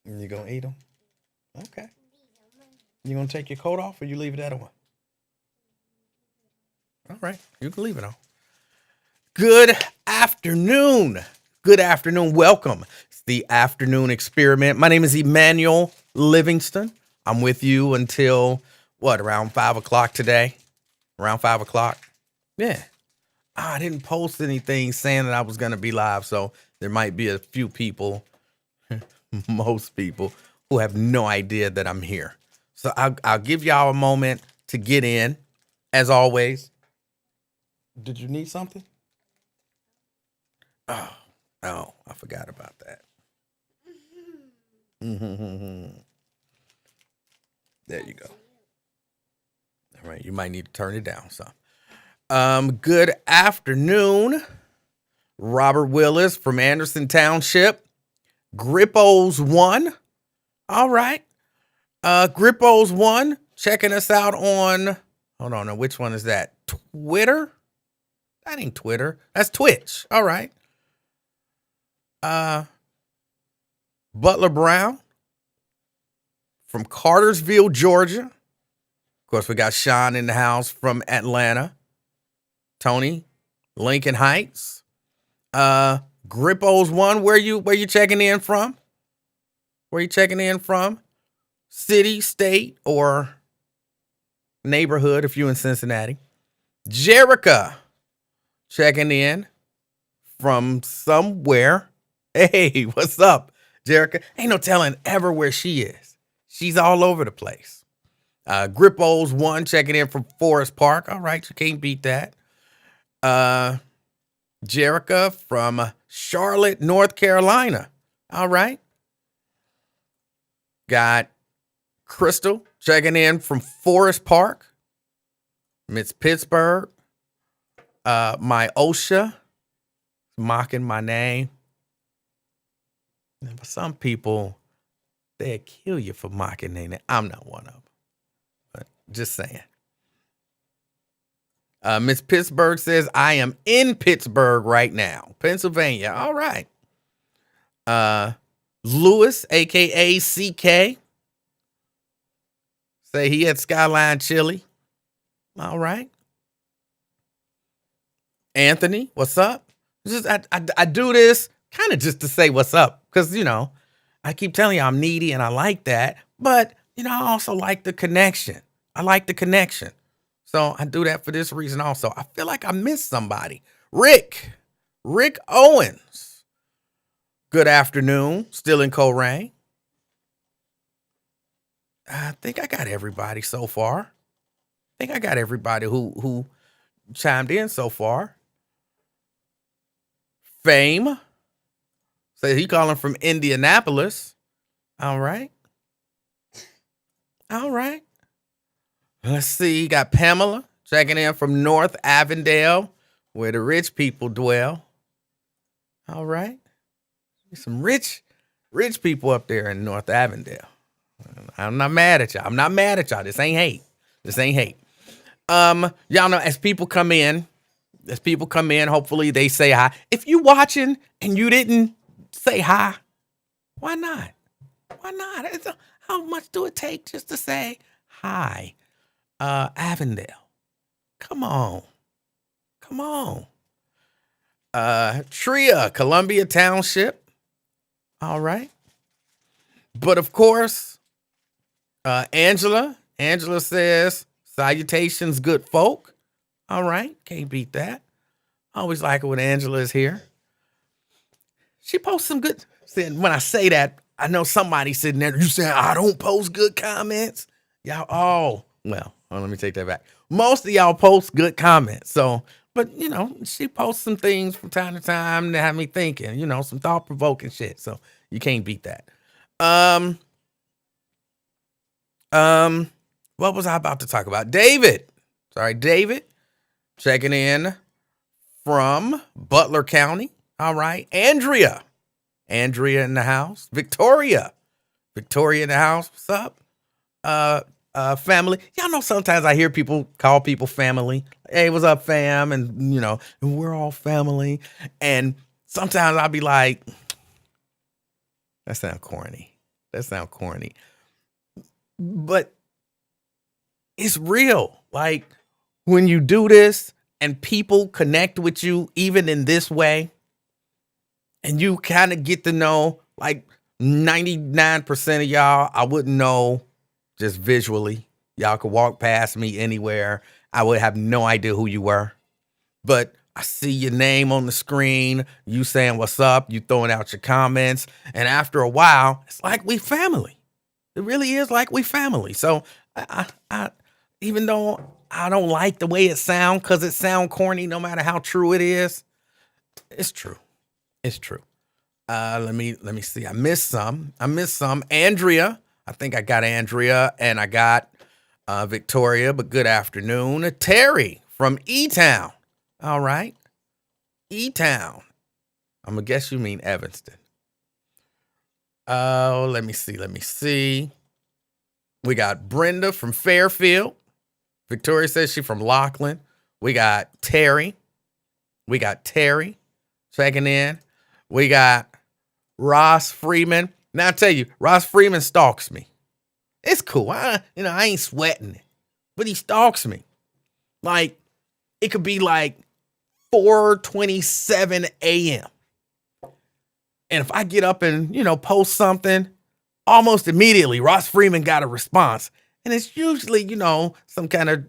You gonna eat them? Okay. You gonna take your coat off, or you leave it at on? All right, you can leave it on. Good afternoon. Good afternoon. Welcome. It's the afternoon experiment. My name is Emanuel Livingston. I'm with you until what, around 5 o'clock today? Around 5 o'clock? Yeah. I didn't post anything saying that I was going to be live, so there might be a few people, most people, who have no idea that I'm here. So I'll give y'all a moment to get in, as always. Did you need something? Oh, oh, I forgot about that. There you go. All right, you might need to turn it down some. Good afternoon, Robert Willis from Anderson Township. Grippos one. All right. Grippos one checking us out on. Hold on, now which one is that? Twitter? That ain't Twitter. That's Twitch. All right. Butler Brown from Cartersville, Georgia. Of course, we got Sean in the house from Atlanta. Tony, Lincoln Heights. Grippos one. Where you checking in from? Where you checking in from? City, state, or neighborhood if you're in Cincinnati. Jerica checking in from somewhere. Hey, what's up, Jerica? Ain't no telling ever where she is. She's all over the place. Grippos one checking in from Forest Park. All right, you can't beat that. Jerica from Charlotte, North Carolina. All right. Got Crystal checking in from Forest Park. Miss Pittsburgh. My OSHA mocking my name. But some people, they'll kill you for mocking their name. I'm not one of them. But just saying. Miss Pittsburgh says, I am in Pittsburgh right now. Pennsylvania. All right. Lewis, a.k.a. CK. Say he had Skyline Chili. All right. Anthony, what's up? I do this kind of just to say what's up. Because, I keep telling you I'm needy and I like that. But, I also like the connection. I like the connection. So I do that for this reason also. I feel like I missed somebody. Rick Owens. Good afternoon. Still in Colerain. I think I got everybody so far. I think I got everybody who chimed in so far. Fame. Say he calling from Indianapolis. All right. All right. Let's see. Got Pamela checking in from North Avondale, where the rich people dwell. All right. Some rich people up there in North Avondale. I'm not mad at y'all. This ain't hate. Y'all know as people come in, hopefully they say hi. If you watching and you didn't say hi, why not? How much do it take just to say hi? Avondale. Come on. Tria, Columbia Township. All right. But of course, Angela says, salutations, good folk. All right. Can't beat that. I always like it when Angela is here. She posts some good. When I say that, I know somebody sitting there. You saying I don't post good comments? Y'all, well, let me take that back. Most of y'all post good comments. So, but she posts some things from time to time to have me thinking, some thought provoking shit. So you can't beat that. What was I about to talk about? David, checking in from Butler County. All right. Andrea in the house. Victoria in the house. What's up? Family. Y'all know sometimes I hear people call people family. Hey, what's up, fam? And and we're all family. And sometimes I'll be like, that sounds corny. That sounds corny. But it's real. Like when you do this and people connect with you even in this way, and you kind of get to know like 99% of y'all, I wouldn't know just visually. Y'all could walk past me anywhere. I would have no idea who you were. But I see your name on the screen, you saying what's up, you throwing out your comments. And after a while, it's like we family. It really is like we family. So I even though I don't like the way it sounds because it sounds corny no matter how true it is, it's true. It's true. Let me see. I missed some. Andrea. I think I got Andrea and I got Victoria, but good afternoon. Terry from E-Town. All right. E-Town. I'm going to guess you mean Evanston. Oh, let me see. We got Brenda from Fairfield. Victoria says she's from Laughlin. We got Terry. Checking in. We got Ross Freeman. Now I tell you, Ross Freeman stalks me. It's cool. I ain't sweating it, but he stalks me. Like it could be like 4:27 a.m. And if I get up and, post something, almost immediately Ross Freeman got a response. And it's usually, some kind of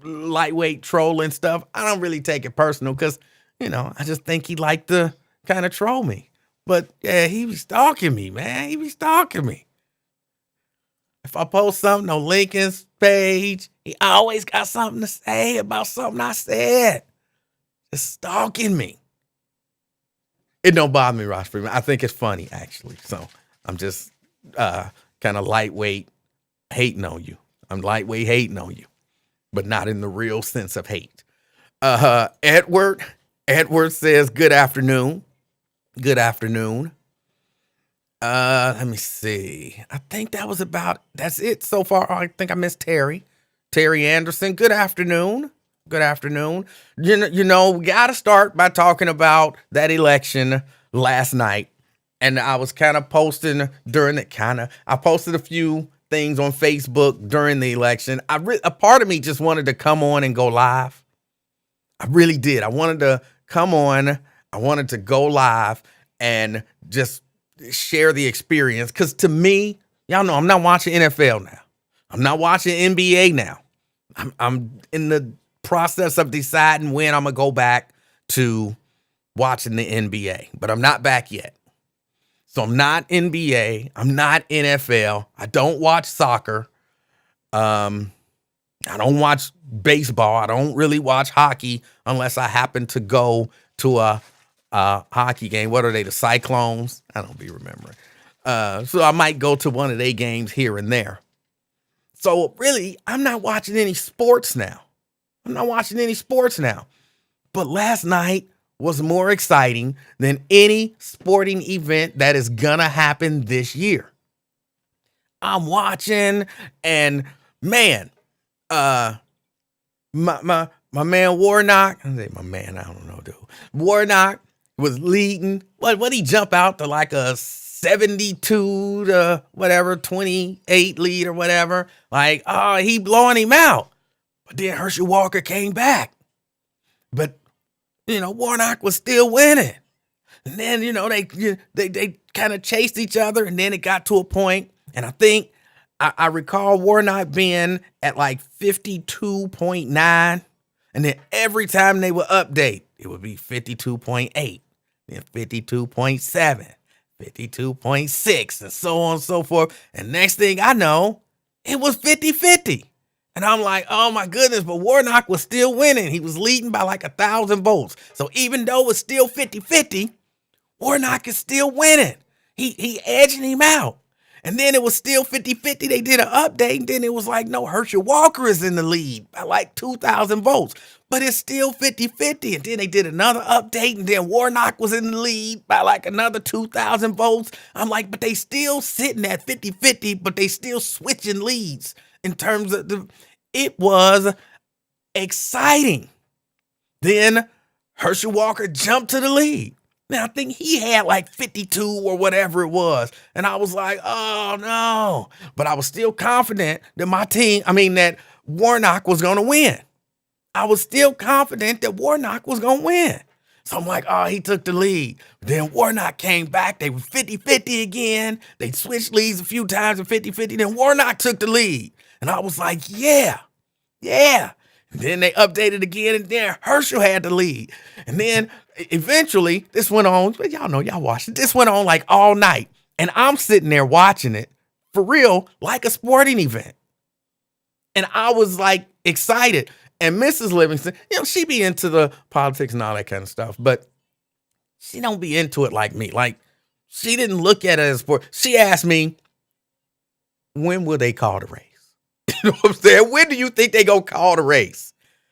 lightweight trolling stuff. I don't really take it personal because, I just think he liked to kind of troll me. But yeah, he be stalking me, man. He be stalking me. If I post something on Lincoln's page, he always got something to say about something I said. Just stalking me. It don't bother me, Ross Freeman. I think it's funny, actually. So I'm just kind of lightweight hating on you. I'm lightweight hating on you, but not in the real sense of hate. Edward says, good afternoon. Good afternoon. Let me see. I think that's it so far. I think I missed Terry. Terry Anderson. Good afternoon. Good afternoon. We got to start by talking about that election last night. And I was kind of posting during it. I posted a few things on Facebook during the election. A part of me just wanted to come on and go live. I really did. I wanted to come on. I wanted to go live and just share the experience. Because to me, y'all know I'm not watching NFL now. I'm not watching NBA now. I'm in the process of deciding when I'm going to go back to watching the NBA. But I'm not back yet. So I'm not NBA. I'm not NFL. I don't watch soccer. I don't watch baseball. I don't really watch hockey unless I happen to go to a hockey game. What are they, the Cyclones? I don't be remembering. So I might go to one of their games here and there. So really, I'm not watching any sports now. But last night was more exciting than any sporting event that is gonna happen this year. I'm watching, and man, my man Warnock, I say my man, I don't know, dude. Warnock was leading. What he jump out to like a 72 to whatever, 28 lead or whatever. Like, he blowing him out. But then Herschel Walker came back. But, Warnock was still winning. And then, they kind of chased each other, and then it got to a point, and I think I recall Warnock being at like 52.9, and then every time they would update, it would be 52.8, then 52.7, 52.6, and so on and so forth. And next thing I know, it was 50-50. And I'm like, oh my goodness, but Warnock was still winning. He was leading by like 1,000 votes. So even though it's still 50-50, Warnock is still winning. He edging him out. And then it was still 50-50. They did an update, and then it was like, no, Herschel Walker is in the lead by like 2,000 votes. But it's still 50-50. And then they did another update, and then Warnock was in the lead by like another 2,000 votes. I'm like, but they still sitting at 50-50, but they still switching leads in terms of it was exciting. Then Herschel Walker jumped to the lead. Now, I think he had like 52 or whatever it was. And I was like, oh, no. But I was still confident that that Warnock was going to win. I was still confident that Warnock was going to win. So I'm like, oh, he took the lead. Then Warnock came back. They were 50-50 again. They switched leads a few times at 50-50. Then Warnock took the lead. And I was like, yeah. And then they updated again, and then Herschel had the lead. And then eventually, this went on. But y'all know, y'all watched it. This went on like all night. And I'm sitting there watching it for real, like a sporting event. And I was like excited. And Mrs. Livingston, she be into the politics and all that kind of stuff, but she don't be into it like me. Like, she didn't look at it as sport. She asked me, when will they call the race? You know what I'm saying? When do you think they gonna call the race?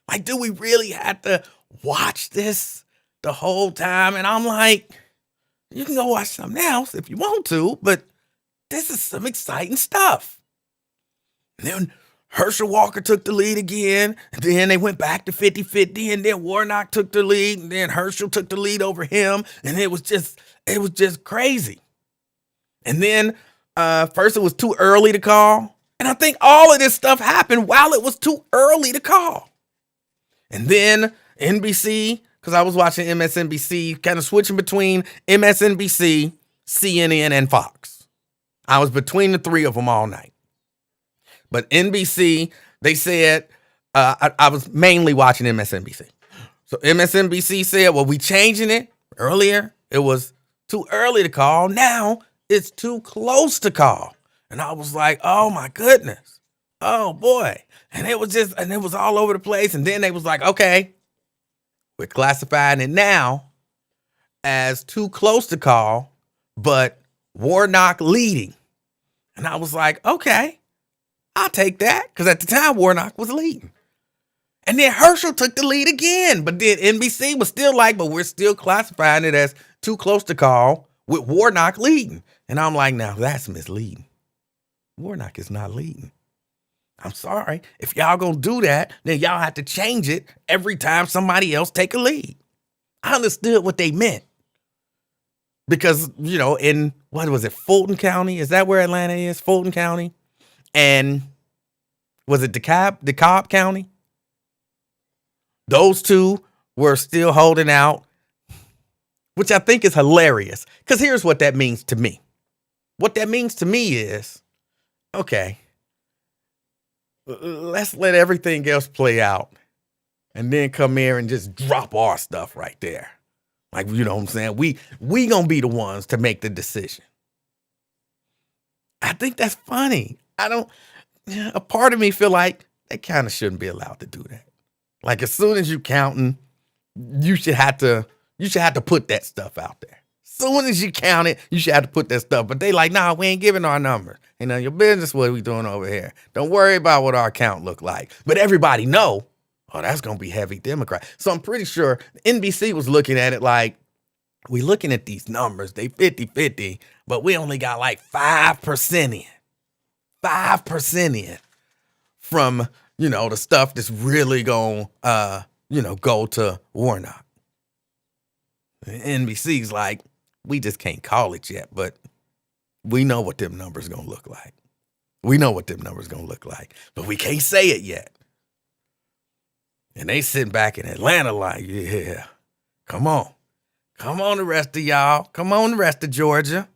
Like, do we really have to watch this the whole time? And I'm like, you can go watch something else if you want to, but this is some exciting stuff. And then Herschel Walker took the lead again, and then they went back to 50-50, and then Warnock took the lead, and then Herschel took the lead over him, and it was just crazy. And then first it was too early to call, and I think all of this stuff happened while it was too early to call. And then NBC, because I was watching MSNBC, kind of switching between MSNBC, CNN, and Fox. I was between the three of them all night. But NBC, they said, I was mainly watching MSNBC. So MSNBC said, well, we changing it. Earlier, it was too early to call. Now it's too close to call. And I was like, oh my goodness. Oh boy. And it was all over the place. And then they was like, okay, we're classifying it now as too close to call, but Warnock leading. And I was like, okay. I'll take that, because at the time, Warnock was leading. And then Herschel took the lead again, but then NBC was still like, but we're still classifying it as too close to call with Warnock leading. And I'm like, now that's misleading. Warnock is not leading. I'm sorry. If y'all gonna do that, then y'all have to change it every time somebody else take a lead. I understood what they meant. Because, in, what was it, Fulton County? Is that where Atlanta is? Fulton County? And was it DeKalb County? Those two were still holding out, which I think is hilarious. Because here's what that means to me. What that means to me is, okay, let's let everything else play out and then come here and just drop our stuff right there. Like, you know what I'm saying? We gonna be the ones to make the decision. I think that's funny. A part of me feel like they kind of shouldn't be allowed to do that. Like, as soon as you counting, you should have to put that stuff out there. As soon as you count it, you should have to put that stuff. But they like, nah, we ain't giving our numbers. Ain't none of your business what we doing over here. Don't worry about what our count look like. But everybody know, oh, that's going to be heavy Democrat. So I'm pretty sure NBC was looking at it like, we looking at these numbers. They 50-50, but we only got like 5% in. 5% in from, the stuff that's really going go to Warnock. NBC's like, we just can't call it yet, but we know what them numbers going to look like. We know what them numbers going to look like, but we can't say it yet. And they sitting back in Atlanta like, yeah, come on. Come on, the rest of y'all. Come on, the rest of Georgia.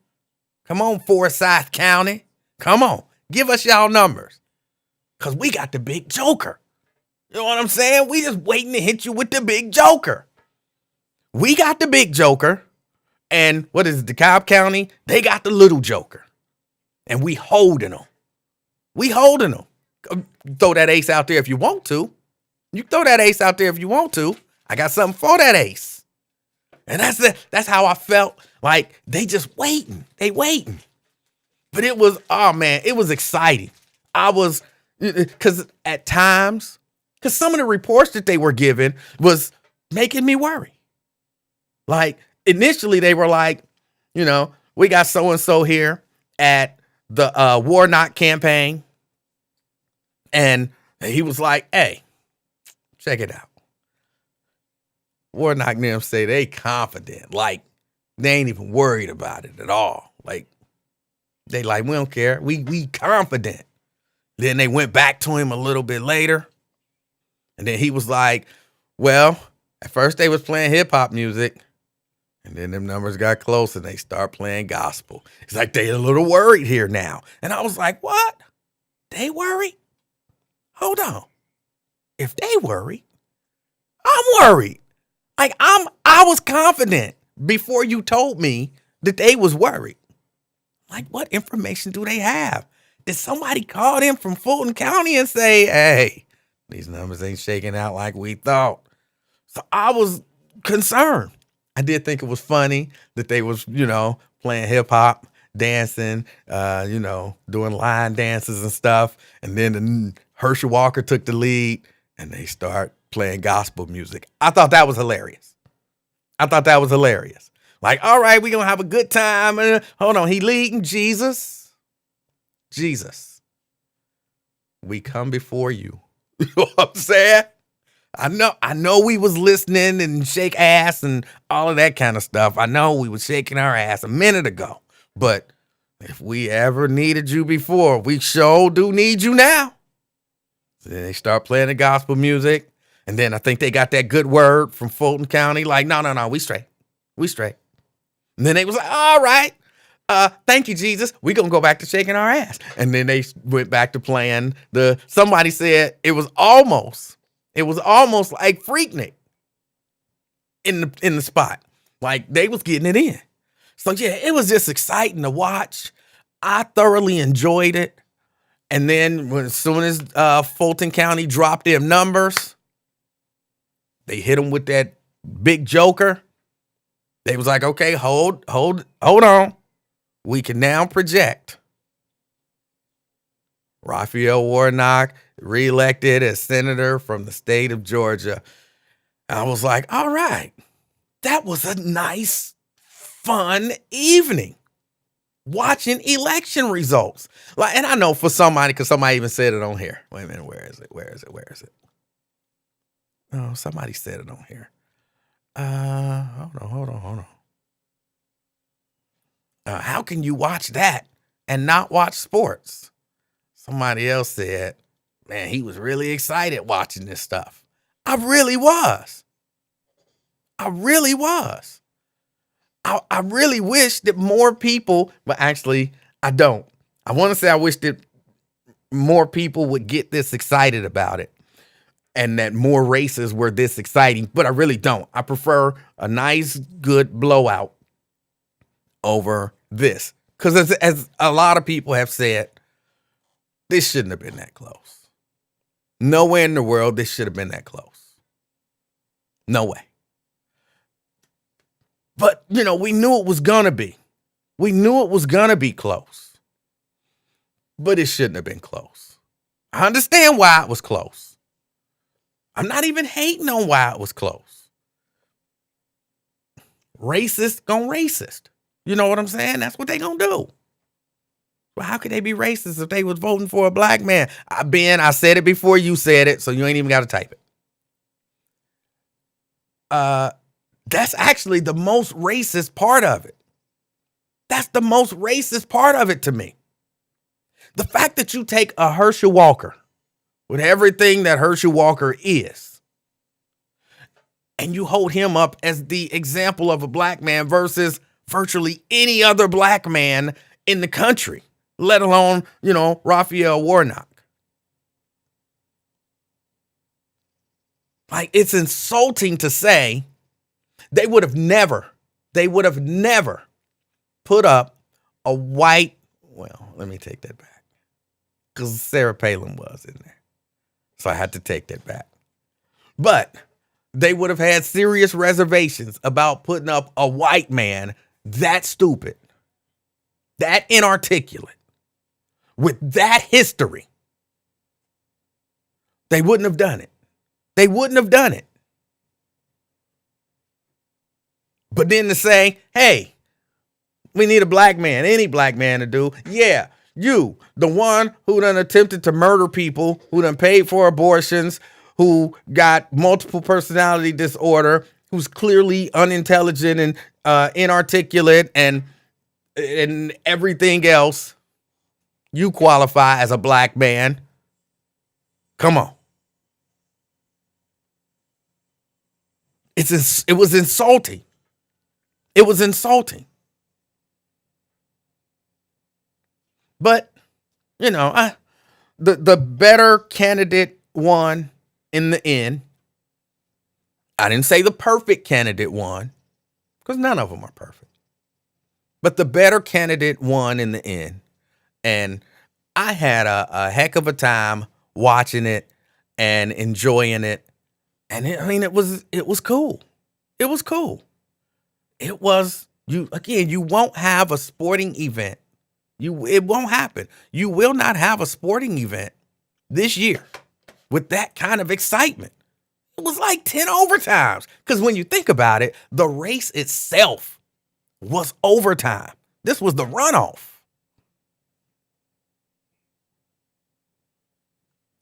Come on, Forsyth County. Come on. Give us y'all numbers. Because we got the big joker. You know what I'm saying? We just waiting to hit you with the big joker. We got the big joker. And what is it, DeKalb County? They got the little joker. And we holding them. We holding them. Throw that ace out there if you want to. You throw that ace out there if you want to. I got something for that ace. And that's how I felt. Like, they just waiting. They waiting. But it was, oh man, it was exciting. Because at times, because some of the reports that they were giving was making me worry. Like, initially they were like, we got so-and-so here at the Warnock campaign. And he was like, hey, check it out. Warnock and them say they confident. Like, They ain't even worried about it at all. Like, they like, we don't care. We confident. Then they went back to him a little bit later. And then he was like, well, at first they was playing hip hop music. And then them numbers got close and they start playing gospel. It's like they a little worried here now. And I was like, what? They worried? Hold on. If they worried, I'm worried. Like I was confident before you told me that they was worried. Like, what information do they have? Did somebody call them from Fulton County and say, hey, these numbers ain't shaking out like we thought? So I was concerned. I did think it was funny that they was, playing hip hop, dancing, doing line dances and stuff. And then Herschel Walker took the lead and they start playing gospel music. I thought that was hilarious. Like, all right, we're going to have a good time. Hold on, he leading Jesus. Jesus, we come before you. You know what I'm saying? I know we was listening and shake ass and all of that kind of stuff. I know we was shaking our ass a minute ago. But if we ever needed you before, we sure do need you now. So then they start playing the gospel music. And then I think they got that good word from Fulton County. Like, no, we straight. And then they was like, all right, thank you, Jesus. We gonna go back to shaking our ass. And then they went back to playing somebody said it was almost like Freaknik in the spot. Like they was getting it in. So yeah, it was just exciting to watch. I thoroughly enjoyed it. And then as soon as Fulton County dropped them numbers, they hit them with that big joker. They was like, okay, hold on. We can now project. Raphael Warnock reelected as senator from the state of Georgia. I was like, all right, that was a nice, fun evening watching election results. Like, and I know for somebody, because somebody even said it on here. Wait a minute, where is it? Oh, somebody said it on here. Hold on. How can you watch that and not watch sports? Somebody else said, man, he was really excited watching this stuff. I really was. I really wish that more people, but actually, I don't. I want to say I wish that more people would get this excited about it and that more races were this exciting, but I really don't. I prefer a nice, good blowout over this. Because as a lot of people have said, this shouldn't have been that close. Nowhere in the world this should have been that close. No way. But, we knew it was going to be. We knew it was going to be close. But it shouldn't have been close. I understand why it was close. I'm not even hating on why it was close. Racist gonna racist. You know what I'm saying? That's what they gonna do. Well, how could they be racist if they was voting for a black man? Ben, I said it before you said it, so you ain't even got to type it. That's actually the most racist part of it. That's the most racist part of it to me. The fact that you take a Herschel Walker with everything that Herschel Walker is, and you hold him up as the example of a black man versus virtually any other black man in the country, let alone, Raphael Warnock. Like, it's insulting to say they would have never put up a white, well, let me take that back, because Sarah Palin was in there. So I had to take that back. But they would have had serious reservations about putting up a white man that stupid, that inarticulate, with that history. They wouldn't have done it. But then to say, hey, we need a black man, any black man to do. Yeah, you, the one who done attempted to murder people, who done paid for abortions, who got multiple personality disorder, who's clearly unintelligent and inarticulate and everything else, you qualify as a black man. Come on. It was insulting. It was insulting. But, the better candidate won in the end. I didn't say the perfect candidate won, because none of them are perfect. But the better candidate won in the end. And I had a heck of a time watching it and enjoying it. And it was cool. It was cool. It was, you won't have a sporting event. It won't happen. You will not have a sporting event this year with that kind of excitement. It was like 10 overtimes. Because when you think about it, the race itself was overtime. This was the runoff.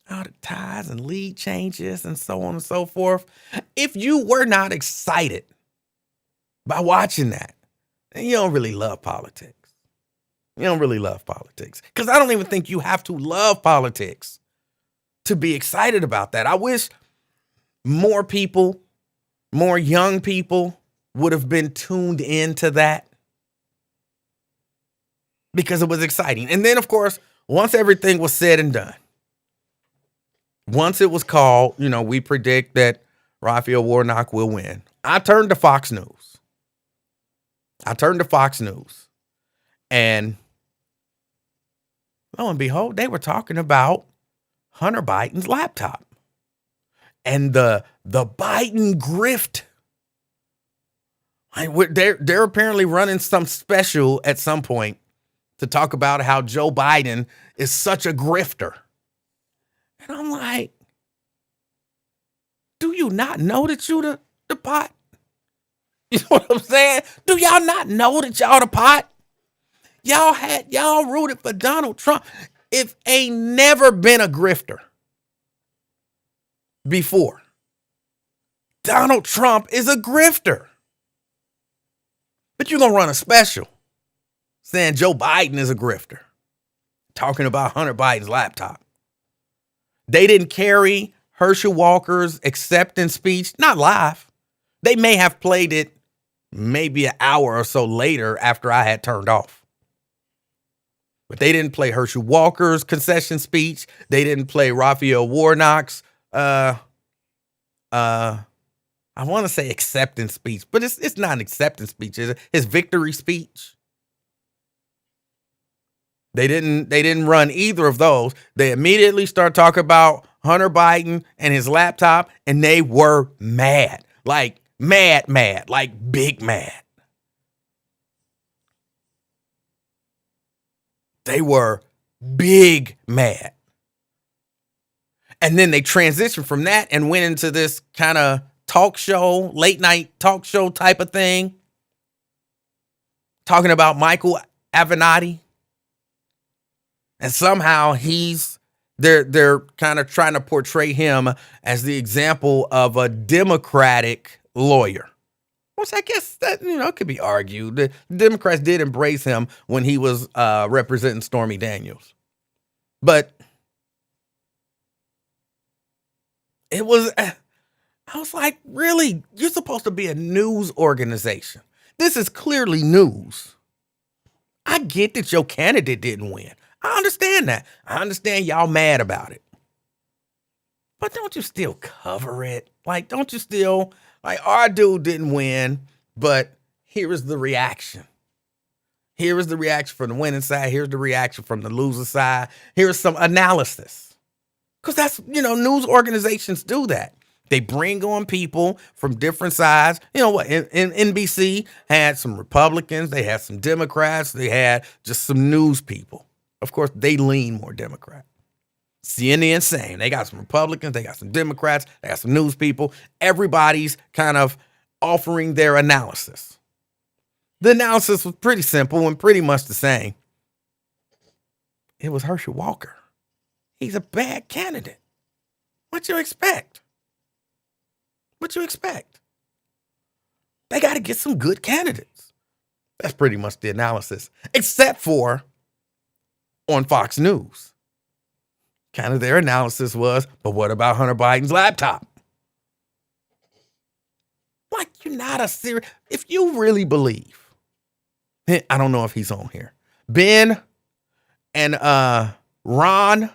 All the ties and lead changes and so on and so forth. If you were not excited by watching that, then you don't really love politics. You don't really love politics. Because I don't even think you have to love politics to be excited about that. I wish more people, more young people would have been tuned into that, because it was exciting. And then, of course, once everything was said and done, once it was called, we predict that Raphael Warnock will win, I turned to Fox News. And lo and behold, they were talking about Hunter Biden's laptop and the Biden grift. They're apparently running some special at some point to talk about how Joe Biden is such a grifter. And I'm like, do you not know that you the pot? You know what I'm saying? Do y'all not know that y'all the pot? Y'all rooted for Donald Trump. If ain't never been a grifter before, Donald Trump is a grifter. But you're going to run a special saying Joe Biden is a grifter, talking about Hunter Biden's laptop. They didn't carry Herschel Walker's acceptance speech, not live. They may have played it maybe an hour or so later after I had turned off. But they didn't play Herschel Walker's concession speech. They didn't play Raphael Warnock's, I want to say acceptance speech, but it's not an acceptance speech. It's his victory speech. They didn't run either of those. They immediately start talking about Hunter Biden and his laptop, and they were mad, like mad, like big mad. They were big mad. And then they transitioned from that and went into this kind of talk show, late night talk show type of thing, talking about Michael Avenatti. And somehow they're kind of trying to portray him as the example of a Democratic lawyer. Which I guess that, could be argued. The Democrats did embrace him when he was representing Stormy Daniels. But I was like, really? You're supposed to be a news organization. This is clearly news. I get that your candidate didn't win. I understand that. I understand y'all mad about it. But don't you still cover it? Like, don't you still, our dude didn't win, but here is the reaction. Here is the reaction from the winning side. Here's the reaction from the loser side. Here's some analysis. Because that's, news organizations do that. They bring on people from different sides. You know what? In NBC had some Republicans. They had some Democrats. They had just some news people. Of course, they lean more Democrat. CNN, same. They got some Republicans. They got some Democrats. They got some news people. Everybody's kind of offering their analysis. The analysis was pretty simple and pretty much the same. It was Herschel Walker. He's a bad candidate. What you expect? They got to get some good candidates. That's pretty much the analysis, except for on Fox News. Kind of their analysis was, but what about Hunter Biden's laptop? Like, you're not a serious. If you really believe, I don't know if he's on here. Ben and Ron.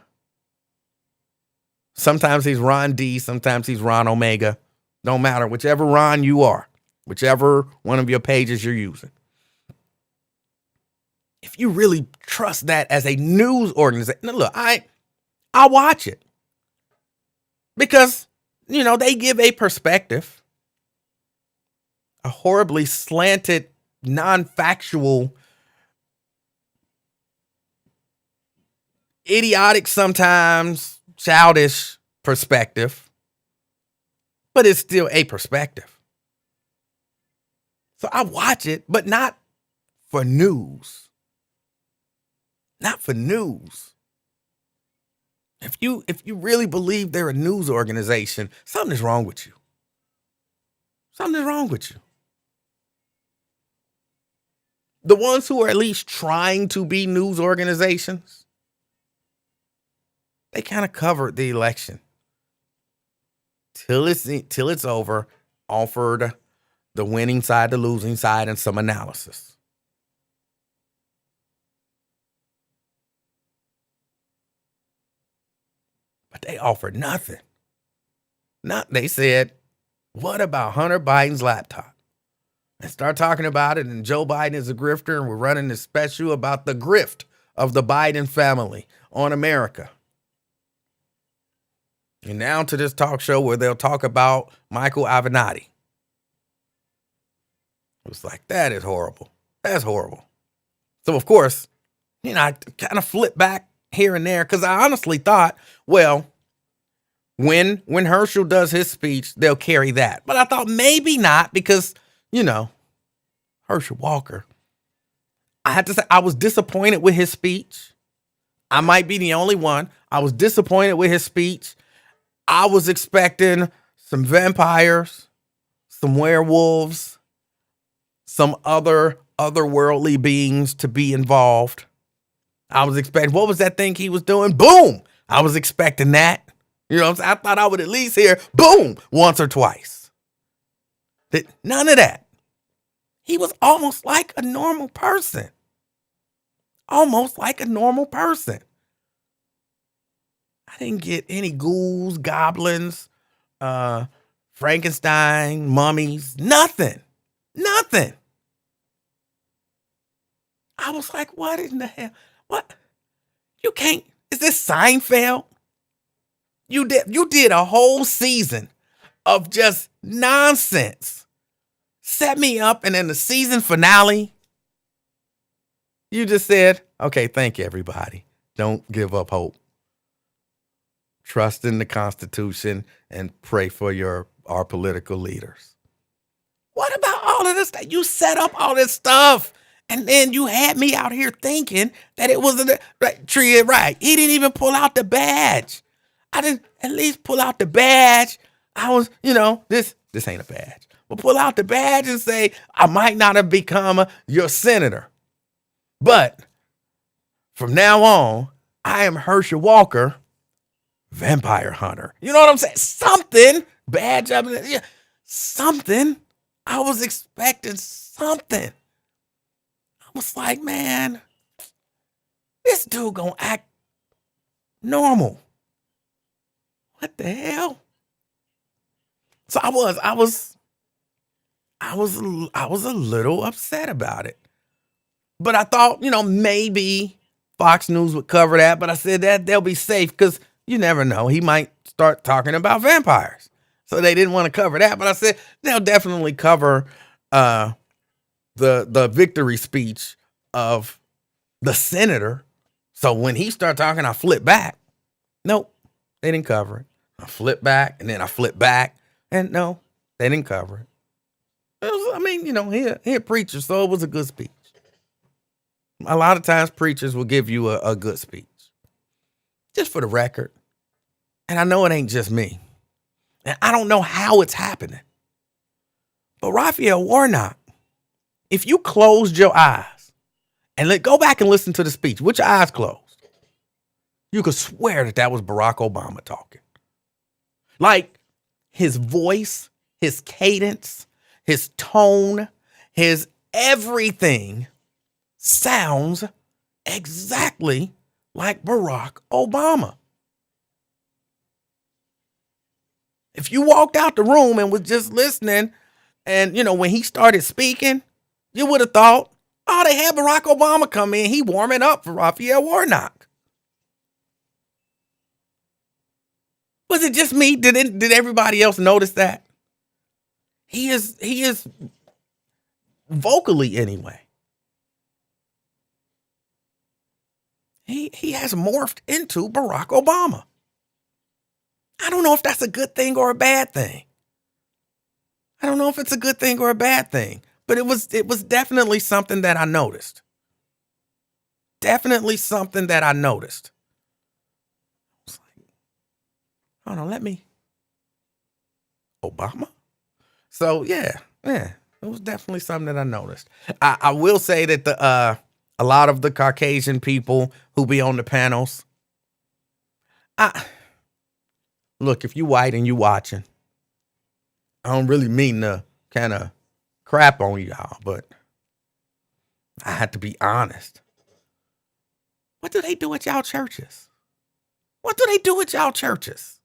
Sometimes he's Ron D, sometimes he's Ron Omega. Don't matter, whichever Ron you are, whichever one of your pages you're using. If you really trust that as a news organization, now look, I'll watch it. Because, they give a perspective, a horribly slanted, non-factual, idiotic sometimes, childish perspective, but it's still a perspective. So I watch it, but not for news. Not for news. If you really believe they're a news organization, something is wrong with you. Something is wrong with you. The ones who are at least trying to be news organizations, they kind of covered the election till it's over, offered the winning side, the losing side, and some analysis. But they offered nothing. They said, what about Hunter Biden's laptop? And start talking about it, and Joe Biden is a grifter, and we're running this special about the grift of the Biden family on America. And now to this talk show where they'll talk about Michael Avenatti. It was like, that is horrible. That's horrible. So, of course, I kind of flip back here and there because I honestly thought, well, when Herschel does his speech, they'll carry that. But I thought maybe not because, Herschel Walker. I have to say, I was disappointed with his speech. I might be the only one. I was disappointed with his speech. I was expecting some vampires, some werewolves, some otherworldly beings to be involved. I was expecting, what was that thing he was doing? Boom! I was expecting that. You know what I'm saying? I thought I would at least hear boom once or twice. None of that. He was almost like a normal person. Almost like a normal person. I didn't get any ghouls, goblins, Frankenstein, mummies, nothing. Nothing. I was like, what in the hell? What? You can't, is this Seinfeld? You did a whole season of just nonsense. Set me up, and then the season finale, you just said, okay, thank you, everybody. Don't give up hope. Trust in the Constitution and pray for our political leaders. What about all of this? You set up all this stuff, and then you had me out here thinking that it was right. He didn't even pull out the badge. I didn't at least pull out the badge. I was, this ain't a badge. But pull out the badge and say, I might not have become your senator. But from now on, I am Herschel Walker, vampire hunter. You know what I'm saying? Something. Badge. Something. I was expecting something. I was like, man, this dude gonna act normal. What the hell? So I was a little upset about it. But I thought, maybe Fox News would cover that. But I said that they'll be safe because you never know. He might start talking about vampires. So they didn't want to cover that. But I said they'll definitely cover the victory speech of the senator. So when he started talking, I flipped back. Nope, they didn't cover it. I flipped back, and then I flipped back. And no, they didn't cover it. He a preacher, so it was a good speech. A lot of times preachers will give you a good speech. Just for the record. And I know it ain't just me. And I don't know how it's happening. But Raphael Warnock, if you closed your eyes and go back and listen to the speech with your eyes closed, you could swear that was Barack Obama talking. Like his voice, his cadence, his tone, his everything sounds exactly like Barack Obama. If you walked out the room and was just listening, and when he started speaking, you would have thought, oh, they had Barack Obama come in. He warming up for Raphael Warnock. Was it just me? Did everybody else notice that? He is vocally anyway. He has morphed into Barack Obama. I don't know if that's a good thing or a bad thing. I don't know if it's a good thing or a bad thing, but it was definitely something that I noticed. Definitely something that I noticed. I was like, hold on, Obama? So yeah, it was definitely something that I noticed. I will say that a lot of the Caucasian people who be on the panels, look, if you white and you watching, I don't really mean to kind of crap on y'all, but I had to be honest. What do they do at y'all churches? What do they do at y'all churches?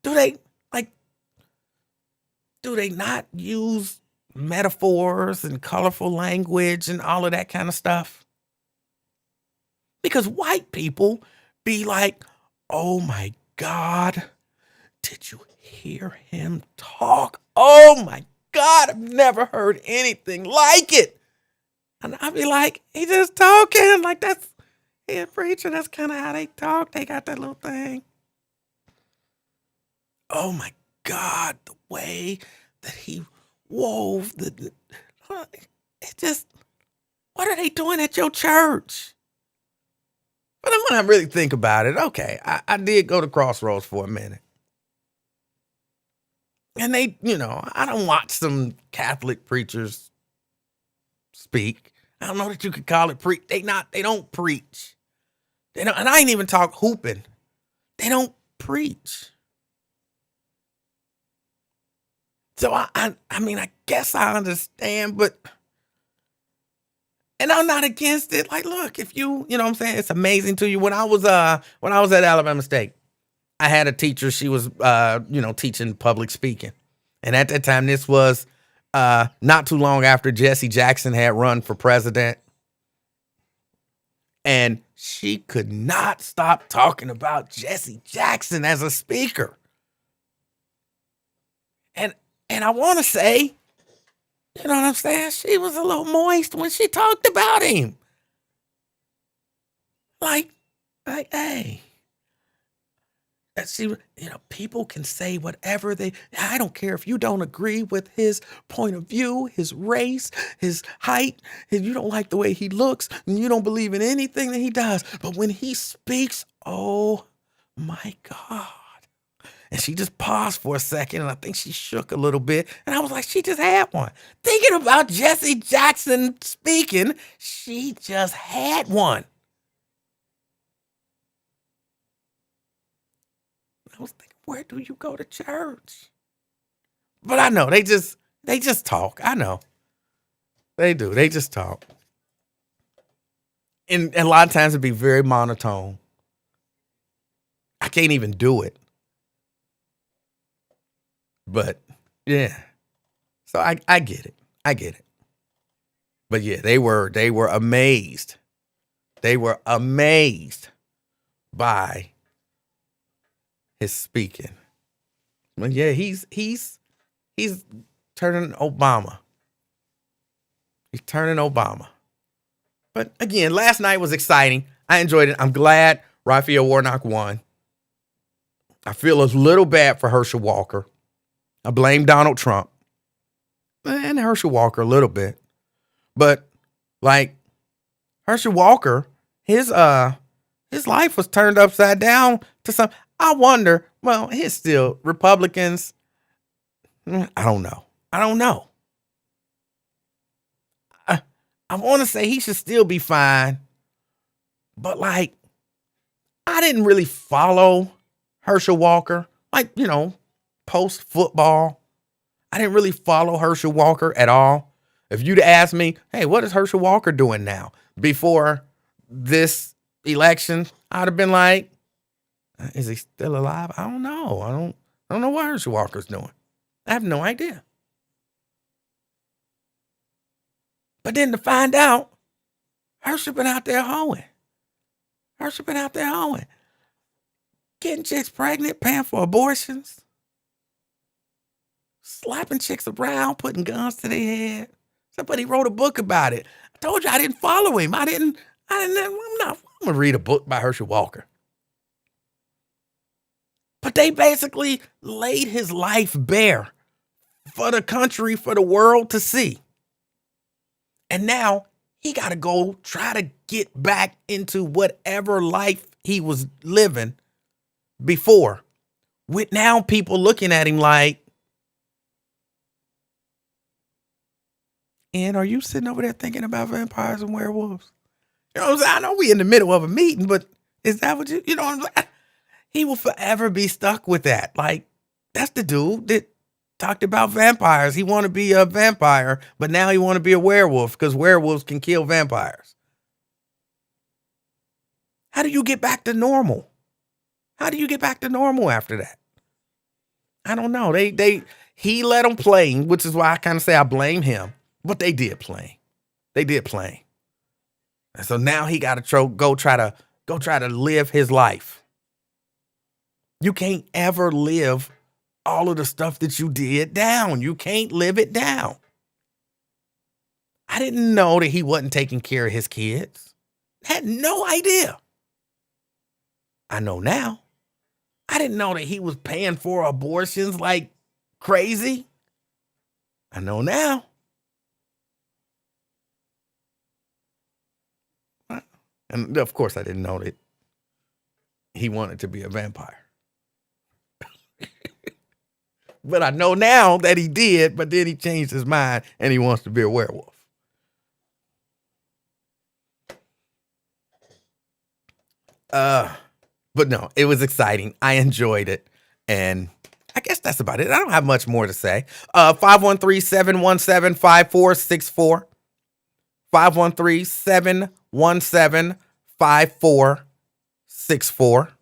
Do they not use metaphors and colorful language and all of that kind of stuff? Because white people be like, oh my God, did you hear him talk? Oh my God, I've never heard anything like it. And I'd be like, he just talking. Like he a preacher. That's kind of how they talk. They got that little thing. Oh my God, the way that he wove it just, what are they doing at your church? But when I really think about it, okay, I did go to Crossroads for a minute. And they, I don't watch some Catholic preachers speak. I don't know that you could call it preach. They don't preach. They don't, and I ain't even talk hooping. They don't preach. So I mean, I guess I understand, and I'm not against it. Like, look, if you know what I'm saying, it's amazing to you. When I was at Alabama State, I had a teacher. She was teaching public speaking. And at that time, this was not too long after Jesse Jackson had run for president. And she could not stop talking about Jesse Jackson as a speaker. And I want to say, you know what I'm saying? She was a little moist when she talked about him. Like, hey. She, people can say whatever I don't care if you don't agree with his point of view, his race, his height, and you don't like the way he looks, and you don't believe in anything that he does. But when he speaks, oh my God. And she just paused for a second, and I think she shook a little bit. And I was like, she just had one. Thinking about Jesse Jackson speaking, she just had one. I was thinking, where do you go to church? But I know they just talk. I know they do. They just talk, and a lot of times it'd be very monotone. I can't even do it. But yeah, so I get it. I get it. But yeah, they were amazed. They were amazed by his speaking. But yeah, he's turning Obama. He's turning Obama. But again, last night was exciting. I enjoyed it. I'm glad Raphael Warnock won. I feel a little bad for Herschel Walker. I blame Donald Trump and Herschel Walker a little bit. But like Herschel Walker, his life was turned upside down to some. I wonder, well, his still Republicans. I don't know. I don't know. I want to say he should still be fine, but like, I didn't really follow Herschel Walker, like, post football. I didn't really follow Herschel Walker at all. If you'd asked me, hey, what is Herschel Walker doing now before this election, I'd have been like, is he still alive? I don't know. I don't know what Herschel Walker's doing. I have no idea. But then to find out, Herschel been out there hoeing. Getting chicks pregnant, paying for abortions, slapping chicks around, putting guns to their head. Somebody wrote a book about it. I told you I didn't follow him. I'm gonna read a book by Herschel Walker. But they basically laid his life bare for the country, for the world to see. And now he got to go try to get back into whatever life he was living before, with now people looking at him like, and are you sitting over there thinking about vampires and werewolves? You know what I'm saying? I know we in the middle of a meeting, but is that what you know what I'm saying? He will forever be stuck with that. Like, that's the dude that talked about vampires. He want to be a vampire, but now he want to be a werewolf because werewolves can kill vampires. How do you get back to normal? How do you get back to normal after that? I don't know. He let them play, which is why I kind of say I blame him. But they did play. And so now he got to go try to live his life. You can't ever live all of the stuff that you did down. You can't live it down. I didn't know that he wasn't taking care of his kids. Had no idea. I know now. I didn't know that he was paying for abortions like crazy. I know now. And of course, I didn't know that he wanted to be a vampire. But I know now that he did, but then he changed his mind and he wants to be a werewolf. But no, it was exciting. I enjoyed it. And I guess that's about it. I don't have much more to say. 513-717-5464. 513-717-5464.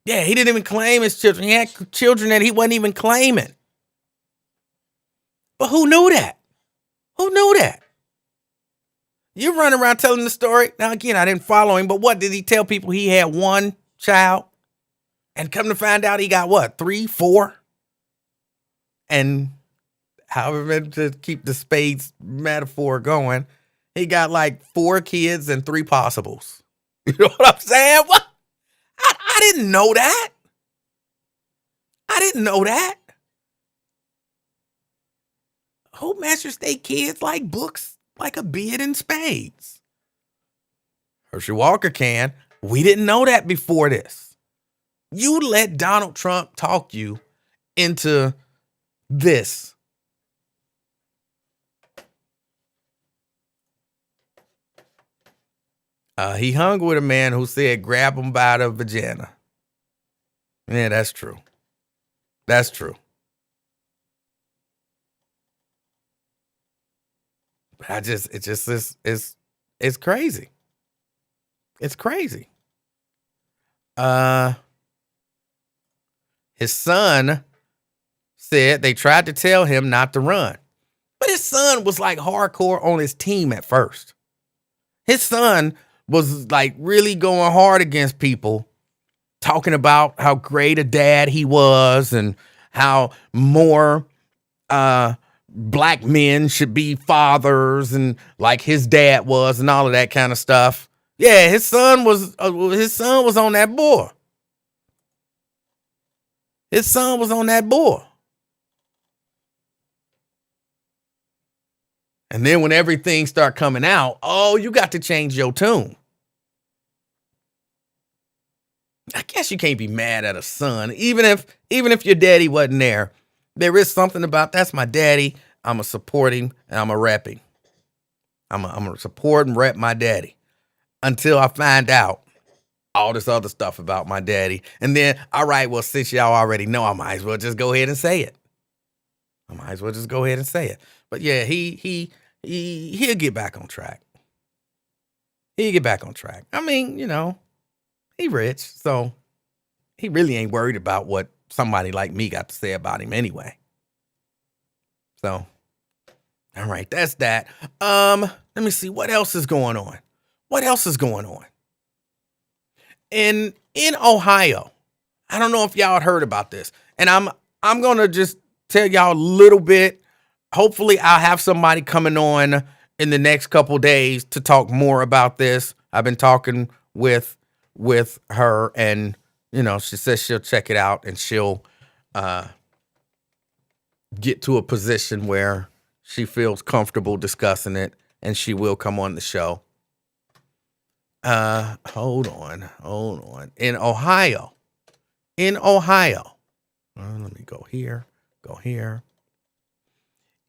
Yeah, he didn't even claim his children. He had children that he wasn't even claiming. But who knew that? You run around telling the story. Now, again, I didn't follow him, but what did he tell people? He had one child, and come to find out he got what, 3, 4? And however, to keep the spades metaphor going, he got like 4 kids and 3 possibles. You know what I'm saying? What? I didn't know that. Who measures their kids like books, like a bid in spades? Herschel Walker can. We didn't know that before this. You let Donald Trump talk you into this. He hung with a man who said, grab him by the vagina. Yeah, that's true. But it's crazy. It's crazy. His son said they tried to tell him not to run. But his son was like hardcore on his team at first. His son was like really going hard against people, talking about how great a dad he was and how more black men should be fathers and like his dad was and all of that kind of stuff. Yeah, his son was on that boy. And then when everything start coming out, oh, you got to change your tune. I guess you can't be mad at a son, even if your daddy wasn't there. There is something about that's my daddy. I'm a support him and I'm a rep him. I'm a support and rep my daddy until I find out all this other stuff about my daddy. And then, all right, well, since y'all already know, I might as well just go ahead and say it. But yeah, he'll get back on track. I mean, he rich, so he really ain't worried about what somebody like me got to say about him anyway. So, all right, that's that. Let me see what else is going on. In Ohio, I don't know if y'all had heard about this, and I'm gonna just tell y'all a little bit. Hopefully, I'll have somebody coming on in the next couple days to talk more about this. I've been talking with her, and she says she'll check it out and she'll get to a position where she feels comfortable discussing it, and she will come on the show. Hold on. In Ohio. Let me go here.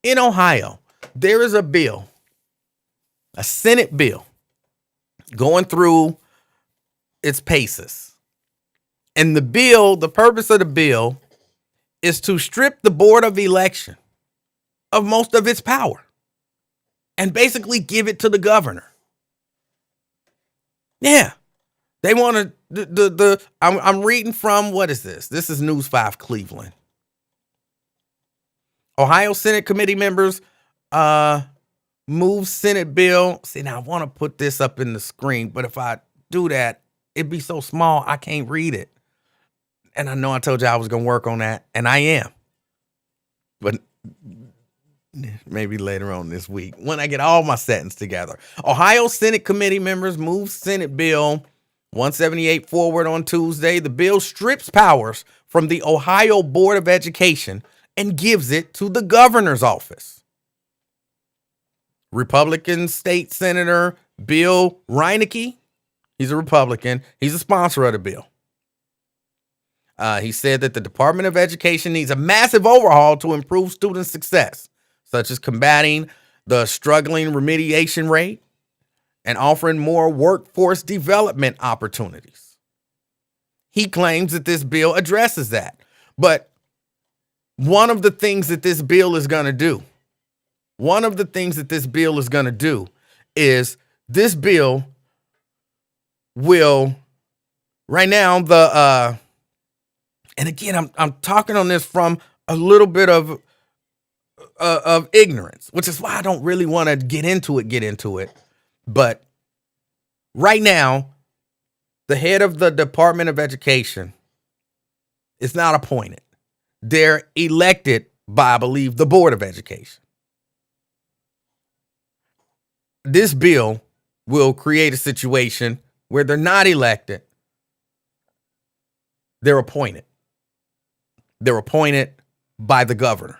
In Ohio, there is a bill, a Senate bill, going through its paces. And the purpose of the bill is to strip the Board of Election of most of its power and basically give it to the governor. Yeah. They want to, I'm reading from, what is this? This is News 5 Cleveland. Ohio Senate committee members move Senate bill. See, now I want to put this up in the screen, but if I do that, it'd be so small I can't read it. And I know I told you I was going to work on that, and I am. But maybe later on this week when I get all my settings together. Ohio Senate committee members move Senate Bill 178 forward on Tuesday. The bill strips powers from the Ohio Board of Education and gives it to the governor's office. Republican State Senator Bill Reineke, he's a Republican, he's a sponsor of the bill. He said that the Department of Education needs a massive overhaul to improve student success, such as combating the struggling remediation rate and offering more workforce development opportunities. He claims that this bill addresses that. But one of the things that this bill is going to do is this bill will, right now, and again, I'm talking on this from a little bit of ignorance, which is why I don't really want to get into it. But right now, the head of the Department of Education is not appointed. They're elected by, I believe, the Board of Education. This bill will create a situation where they're not elected. They're appointed. They're appointed by the governor.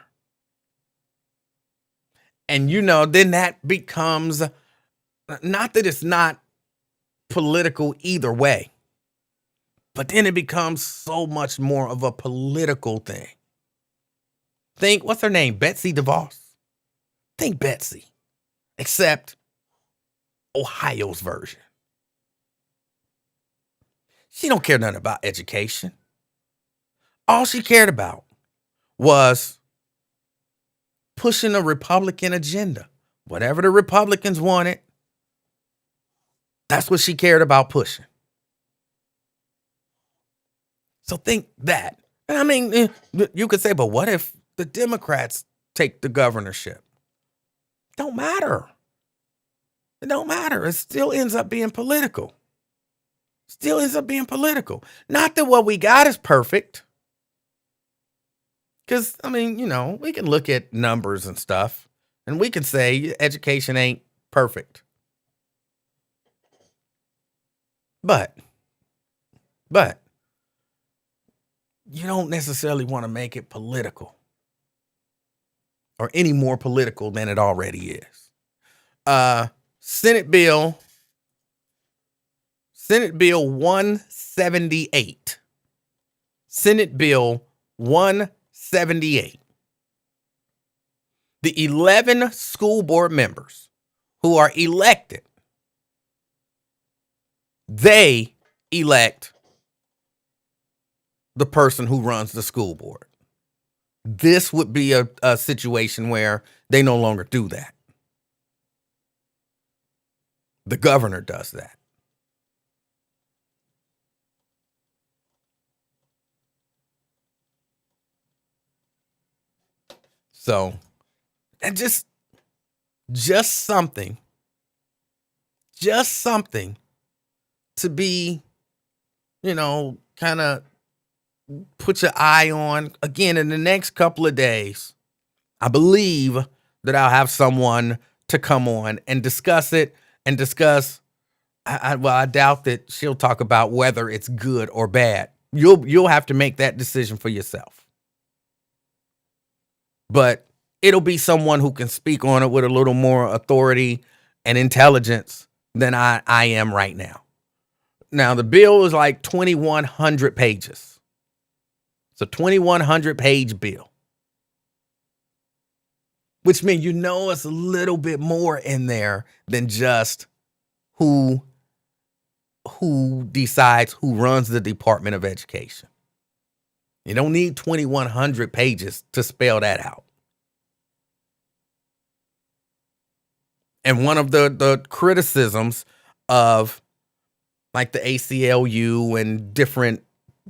And, then that becomes, not that it's not political either way, but then it becomes so much more of a political thing. Think, what's her name? Betsy DeVos. Think Betsy, except Ohio's version. She don't care nothing about education. All she cared about was pushing a Republican agenda. Whatever the Republicans wanted, that's what she cared about pushing. So think that. And I mean, you could say, but what if the Democrats take the governorship? Don't matter. It don't matter. It still ends up being political. Not that what we got is perfect. Because, I mean, we can look at numbers and stuff, and we can say education ain't perfect. But you don't necessarily want to make it political or any more political than it already is. Senate Bill Senate Bill 178. Senate Bill 178. The 11 school board members who are elected, they elect the person who runs the school board. This would be a situation where they no longer do that. The governor does that. So, and just something to be, kind of put your eye on. Again, in the next couple of days, I believe that I'll have someone to come on and discuss it and discuss. I doubt that she'll talk about whether it's good or bad. You'll have to make that decision for yourself. But it'll be someone who can speak on it with a little more authority and intelligence than I am right now. Now, the bill is like 2,100 pages. It's a 2,100 page bill, which means it's a little bit more in there than just who decides who runs the Department of Education. You don't need 2,100 pages to spell that out. And one of the criticisms of like the ACLU and different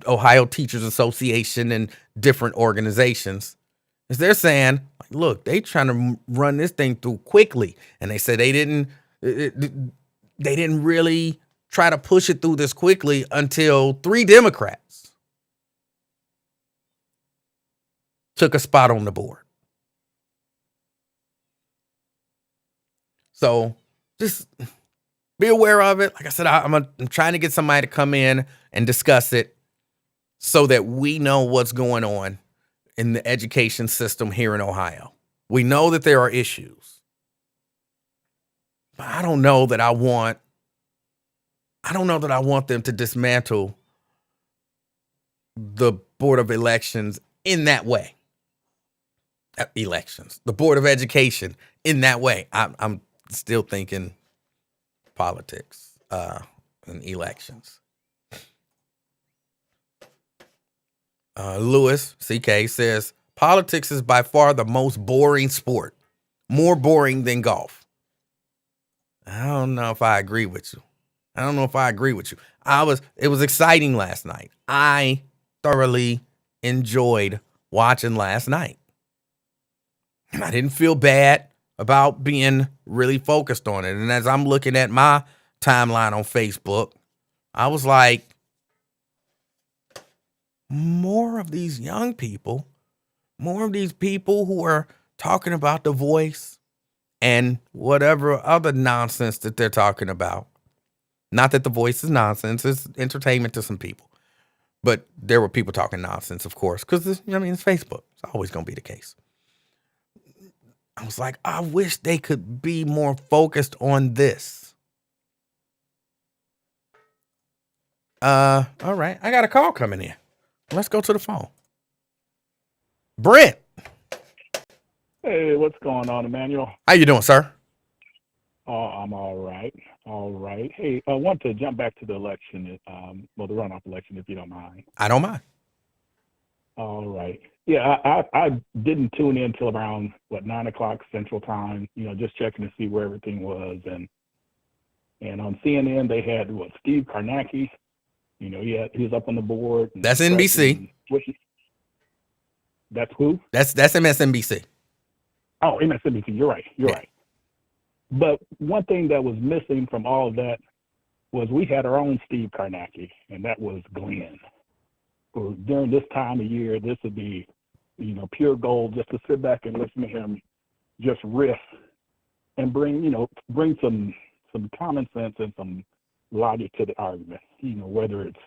Ohio Teachers Association and different organizations is they're saying, look, they trying to run this thing through quickly. And they said they didn't really try to push it through this quickly until 3 Democrats took a spot on the board. So just be aware of it. Like I said, I'm trying to get somebody to come in and discuss it so that we know what's going on in the education system here in Ohio. We know that there are issues, but I don't know that I want them to dismantle the Board of Elections in that way. The Board of Education in that way. I'm still thinking politics and elections. Lewis CK says politics is by far the most boring sport, more boring than golf. I don't know if I agree with you. It was exciting last night. I thoroughly enjoyed watching last night. And I didn't feel bad about being really focused on it. And as I'm looking at my timeline on Facebook, I was like, more of these young people, more of these people who are talking about The Voice and whatever other nonsense that they're talking about. Not that The Voice is nonsense, it's entertainment to some people. But there were people talking nonsense, of course, because it's Facebook. It's always going to be the case. I was like, I wish they could be more focused on this. All right, I got a call coming in. Let's go to the phone. Brent. Hey, what's going on, Emanuel? How you doing, sir? Oh, I'm all right. Hey, I want to jump back to the election, the runoff election, if you don't mind. I don't mind. All right. Yeah, I didn't tune in until around, 9 o'clock Central Time, just checking to see where everything was. And on CNN, they had, Steve Kornacki. He was up on the board. That's NBC. That's who? That's MSNBC. Oh, MSNBC. You're right. But one thing that was missing from all of that was we had our own Steve Kornacki, and that was Glenn. So during this time of year, this would be, pure gold just to sit back and listen to him just riff and bring some common sense and some logic to the argument. Whether it's,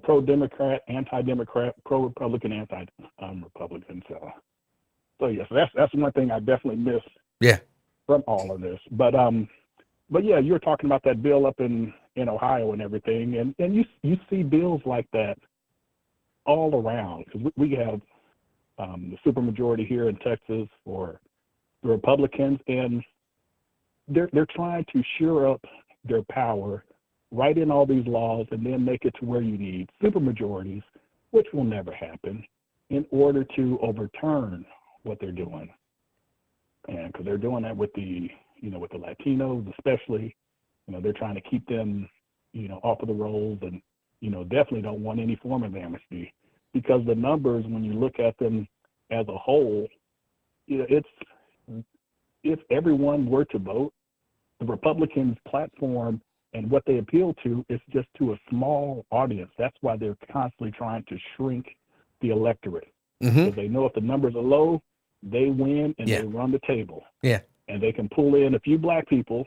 pro-Democrat, anti-Democrat, pro-Republican, anti-Republican. So yes, that's one thing I definitely miss. Yeah. From all of this, but yeah, you were talking about that bill up in in Ohio and everything, and you see bills like that all around, because we have the supermajority here in Texas for the Republicans, and they're trying to shore up their power, write in all these laws, and then make it to where you need supermajorities, which will never happen, in order to overturn what they're doing. And because they're doing that with the Latinos especially, they're trying to keep them, off of the rolls, and, definitely don't want any form of amnesty, because the numbers, when you look at them as a whole, it's, if everyone were to vote, the Republicans' platform and what they appeal to is just to a small audience. That's why they're constantly trying to shrink the electorate. Because they know if the numbers are low, they win and they run the table. Yeah. And they can pull in a few black people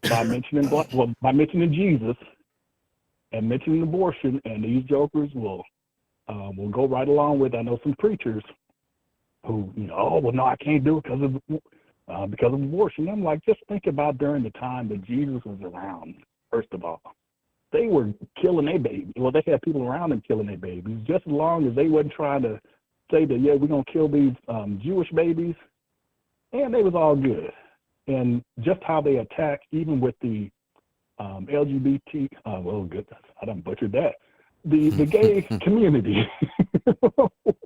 by mentioning Jesus and mentioning abortion, and these jokers will go right along with. I know some preachers who, oh, well, no, I can't do it because of abortion. I'm like, just think about during the time that Jesus was around. First of all, they were killing their babies. Well, they had people around them killing their babies, just as long as they wasn't trying to say that, yeah, we're going to kill these Jewish babies, and they was all good. And just how they attack, even with the LGBT, well, good, I done butchered that, the gay community,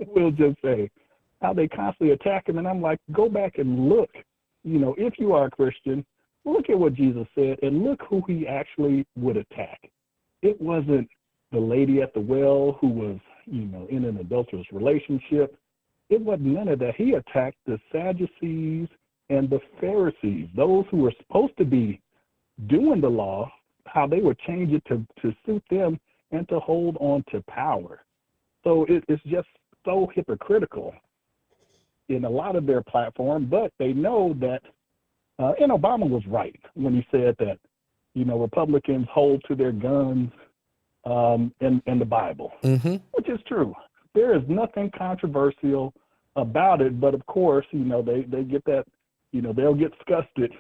we'll just say, how they constantly attack them. And I'm like, go back and look, if you are a Christian, look at what Jesus said and look who he actually would attack. It wasn't the lady at the well who was, in an adulterous relationship. It wasn't none of that. He attacked the Sadducees and the Pharisees, those who were supposed to be doing the law, how they would change it to suit them and to hold on to power. So it's just so hypocritical in a lot of their platform, but they know that, and Obama was right when he said that, Republicans hold to their guns and the Bible, which is true. There is nothing controversial about it, but of course, they get that, they'll get disgusted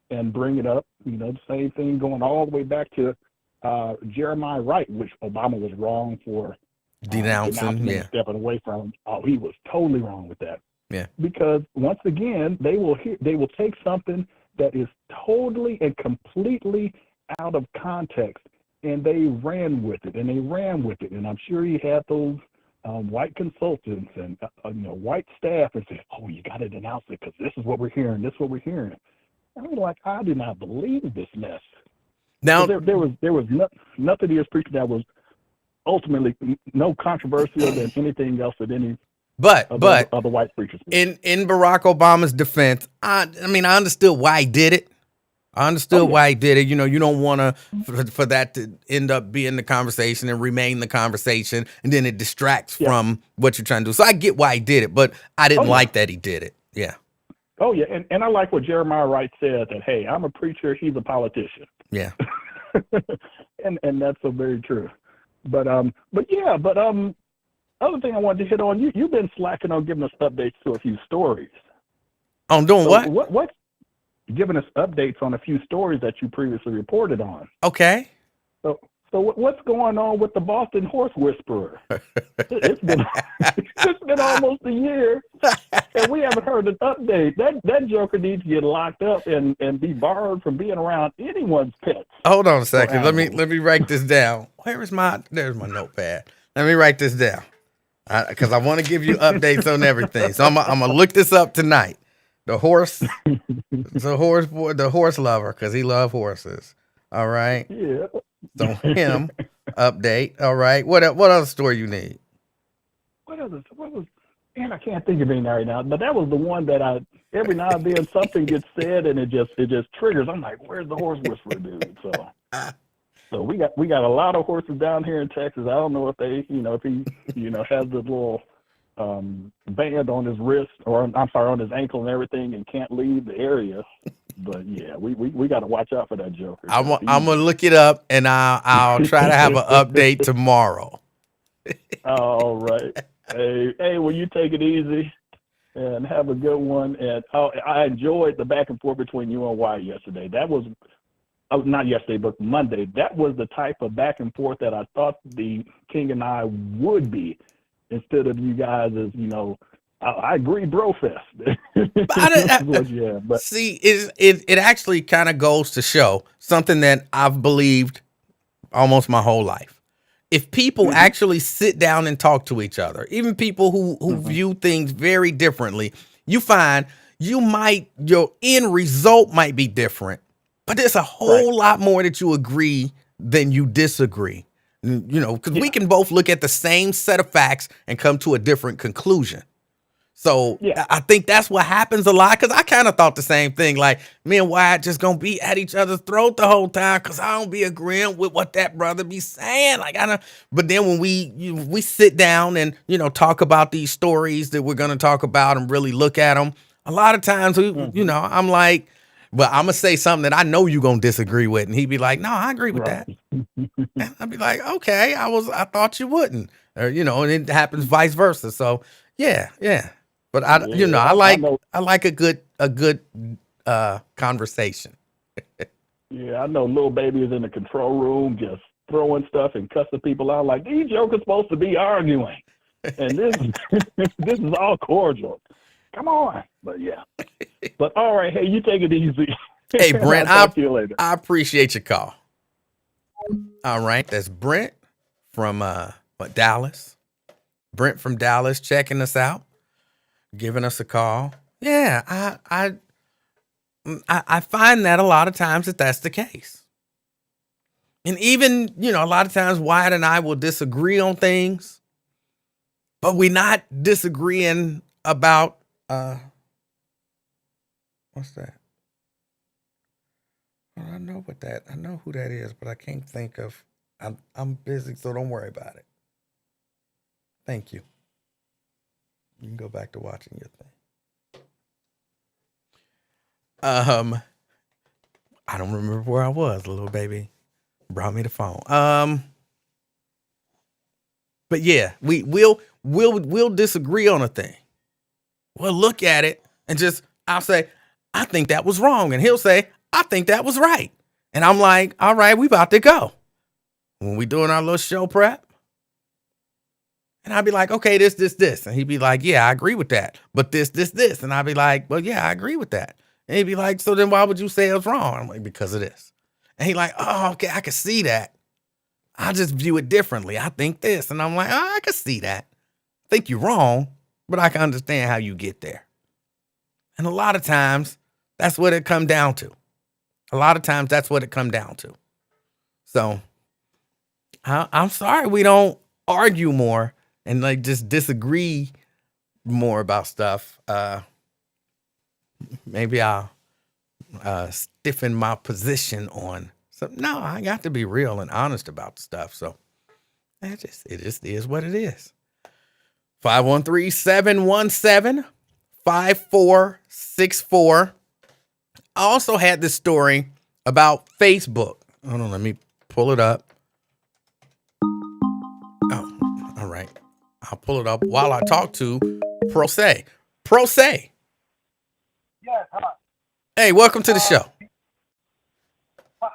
and bring it up. The same thing going all the way back to Jeremiah Wright, which Obama was wrong for denouncing and stepping away from. Oh, he was totally wrong with that. Yeah. Because once again, they will take something that is totally and completely out of context, and they ran with it. And I'm sure he had those white consultants and white staff and said, "Oh, you got to denounce it because this is what we're hearing. This is what we're hearing." I mean, like, I do not believe this mess. Now there was nothing he was preaching that was ultimately no controversial than anything else that any. But other white preachers. In Barack Obama's defense, I mean, I understood why he did it. Why he did it. You don't want to for that to end up being the conversation and remain the conversation, and then it distracts from what you're trying to do. So I get why he did it, but I didn't like that he did it. Yeah. Oh yeah, and I like what Jeremiah Wright said, that hey, I'm a preacher, he's a politician. Yeah. and that's so very true. But other thing I wanted to hit on, you've been slacking on giving us updates to a few stories. On doing so what? What? Giving us updates on a few stories that you previously reported on. Okay. So what's going on with the Boston horse whisperer? It's been almost a year, and we haven't heard an update. That joker needs to get locked up and be barred from being around anyone's pets. Hold on a second. Let me write this down. There's my notepad. Let me write this down. Because I want to give you updates on everything. So I'm gonna look this up tonight. The horse lover, because he loves horses. All right. Yeah. So him update. All right. What other story you need? What was? Man, I can't think of any right now. But that was the one that every now and then something gets said and it just triggers. I'm like, where's the horse whisperer dude? So we got a lot of horses down here in Texas. I don't know if they, if he, has the little band on his wrist, or I'm sorry, on his ankle and everything, and can't leave the area. But yeah, we got to watch out for that joker. I'm gonna look it up, and I'll try to have an update tomorrow. All right. Hey, will you take it easy and have a good one? And I enjoyed the back and forth between you and Wyatt yesterday. That was oh, not yesterday, but Monday. That was the type of back and forth that I thought the King and I would be, instead of you guys as I agree, bro fest. But That's what you have. But see, it actually kind of goes to show something that I've believed almost my whole life. If people hmm actually sit down and talk to each other, even people who hmm view things very differently, you find your end result might be different, but there's a right, whole lot more that you agree than you disagree. Because we yeah, can both look at the same set of facts and come to a different conclusion. So yeah, I think that's what happens a lot, because I kind of thought the same thing. Like, me and Wyatt just gonna be at each other's throat the whole time because I don't be agreeing with what that brother be saying. Like, I don't. But then when we sit down and talk about these stories that we're gonna talk about and really look at them, a lot of times hmm I'm like, well, I'm gonna say something that I know you gonna disagree with, and he'd be like, no, I agree with right. that. And I'd be like, okay, I thought you wouldn't, or and it happens vice versa. So yeah, yeah. But Yeah, I know. I like a good conversation. Yeah, I know. Little baby is in the control room just throwing stuff and cussing people out. Like, these jokers supposed to be arguing, and this this is all cordial. Come on, but yeah. But all right, hey, you take it easy, Hey and Brent, I'll talk to you later. I appreciate your call. All right, that's Brent from Dallas. Brent from Dallas checking us out, giving us a call. Yeah, I find that a lot of times that's the case. And even, a lot of times Wyatt and I will disagree on things, but we're not disagreeing about what's that? I know I know who that is, but I can't think of. I'm busy, so don't worry about it. Thank you. You can go back to watching your thing. I don't remember where I was. Little baby brought me the phone. But yeah, we'll disagree on a thing. We'll look at it and I'll say, I think that was wrong, and he'll say, I think that was right, and I'm like, all right, we about to go. When we doing our little show prep, and I'd be like, okay, this, and he'd be like, yeah, I agree with that, but this, and I'd be like, well, yeah, I agree with that, and he'd be like, so then why would you say it was wrong? I'm like, because of this, and he's like, oh, okay, I can see that. I just view it differently. I think this, and I'm like, oh, I can see that. I think you're wrong, but I can understand how you get there. And a lot of times, that's what it come down to. A lot of times, that's what it come down to. So I'm sorry we don't argue more and like just disagree more about stuff. Maybe I'll stiffen my position on something. No, I got to be real and honest about stuff. So it just is what it is. 513-717-5464. I also had this story about Facebook. Hold on, let me pull it up. Oh, all right. I'll pull it up while I talk to Pro Se. Pro Se. Yes, hi. Hey, welcome to the show. I,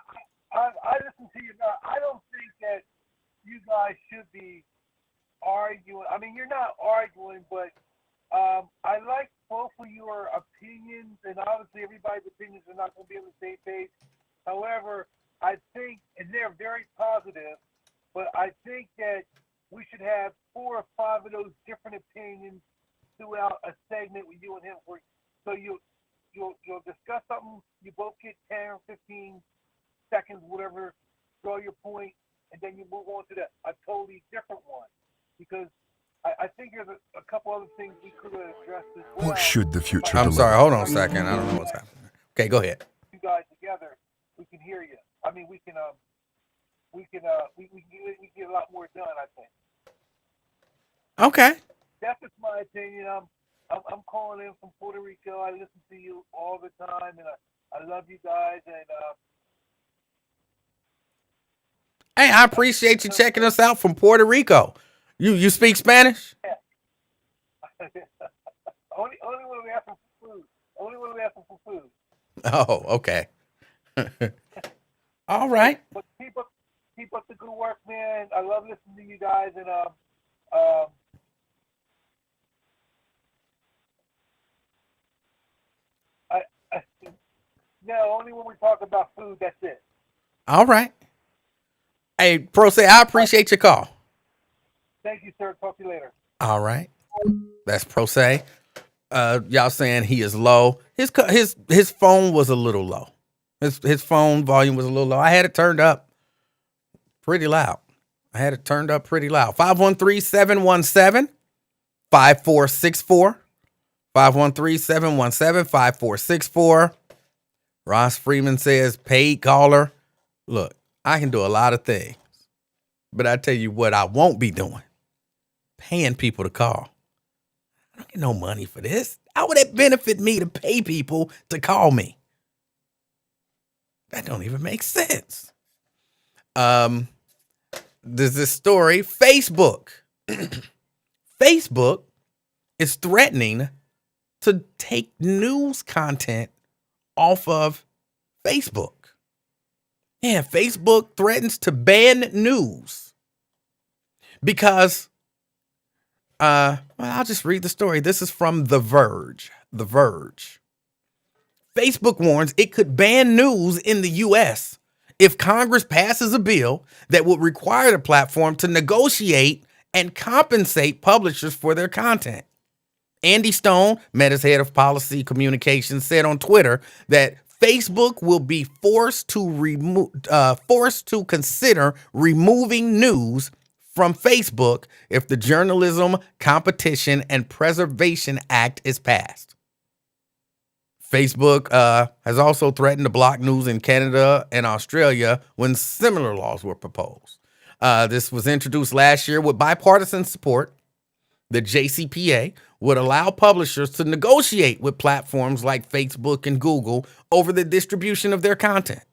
I listen to you now. I don't think that you guys should be arguing. I mean, you're not arguing, but I like both of your opinions, and obviously everybody's opinions are not going to be on the same page. However, I think, and they're very positive, but I think that we should have 4 or 5 of those different opinions throughout a segment with you and him. So you'll discuss something, you both get 10 or 15 seconds, whatever, draw your point, and then you move on to a totally different one. Because I think there's a couple other things we could have addressed as well. What should the future I'm sorry. deliver? Hold on a second. I don't know what's happening. Okay, go ahead. You guys together, we can hear you. I mean, we can get a lot more done, I think. Okay. That's just my opinion. I'm calling in from Puerto Rico. I listen to you all the time, and I love you guys. And Hey, I appreciate you checking us out from Puerto Rico. You speak Spanish? yeah. only when we ask for food. Only when we ask for food. Oh, okay. All right. But keep up the good work, man. I love listening to you guys, and um, I, I no, only when we talk about food. That's it. All right. Hey, Pro say, I All right, appreciate your call. thank you, sir. Talk to you later. All right. That's Pro say. Y'all saying he is low. His phone was a little low. His phone volume was a little low. I had it turned up pretty loud. 513-717-5464. 513-717-5464. Ross Freeman says, paid caller. Look, I can do a lot of things, but I tell you what I won't be doing. Paying people to call. I don't get no money for this. How would it benefit me to pay people to call me? That don't even make sense. There's this story. Facebook is threatening to take news content off of Facebook. Yeah, Facebook threatens to ban news because I'll just read the story. This is from The Verge. The Verge. Facebook warns it could ban news in the U.S. if Congress passes a bill that would require the platform to negotiate and compensate publishers for their content. Andy Stone, Meta's head of policy communications, said on Twitter that Facebook will be forced to consider removing news from Facebook if the Journalism, Competition, and Preservation Act is passed. Facebook has also threatened to block news in Canada and Australia when similar laws were proposed. This was introduced last year with bipartisan support. The JCPA would allow publishers to negotiate with platforms like Facebook and Google over the distribution of their content.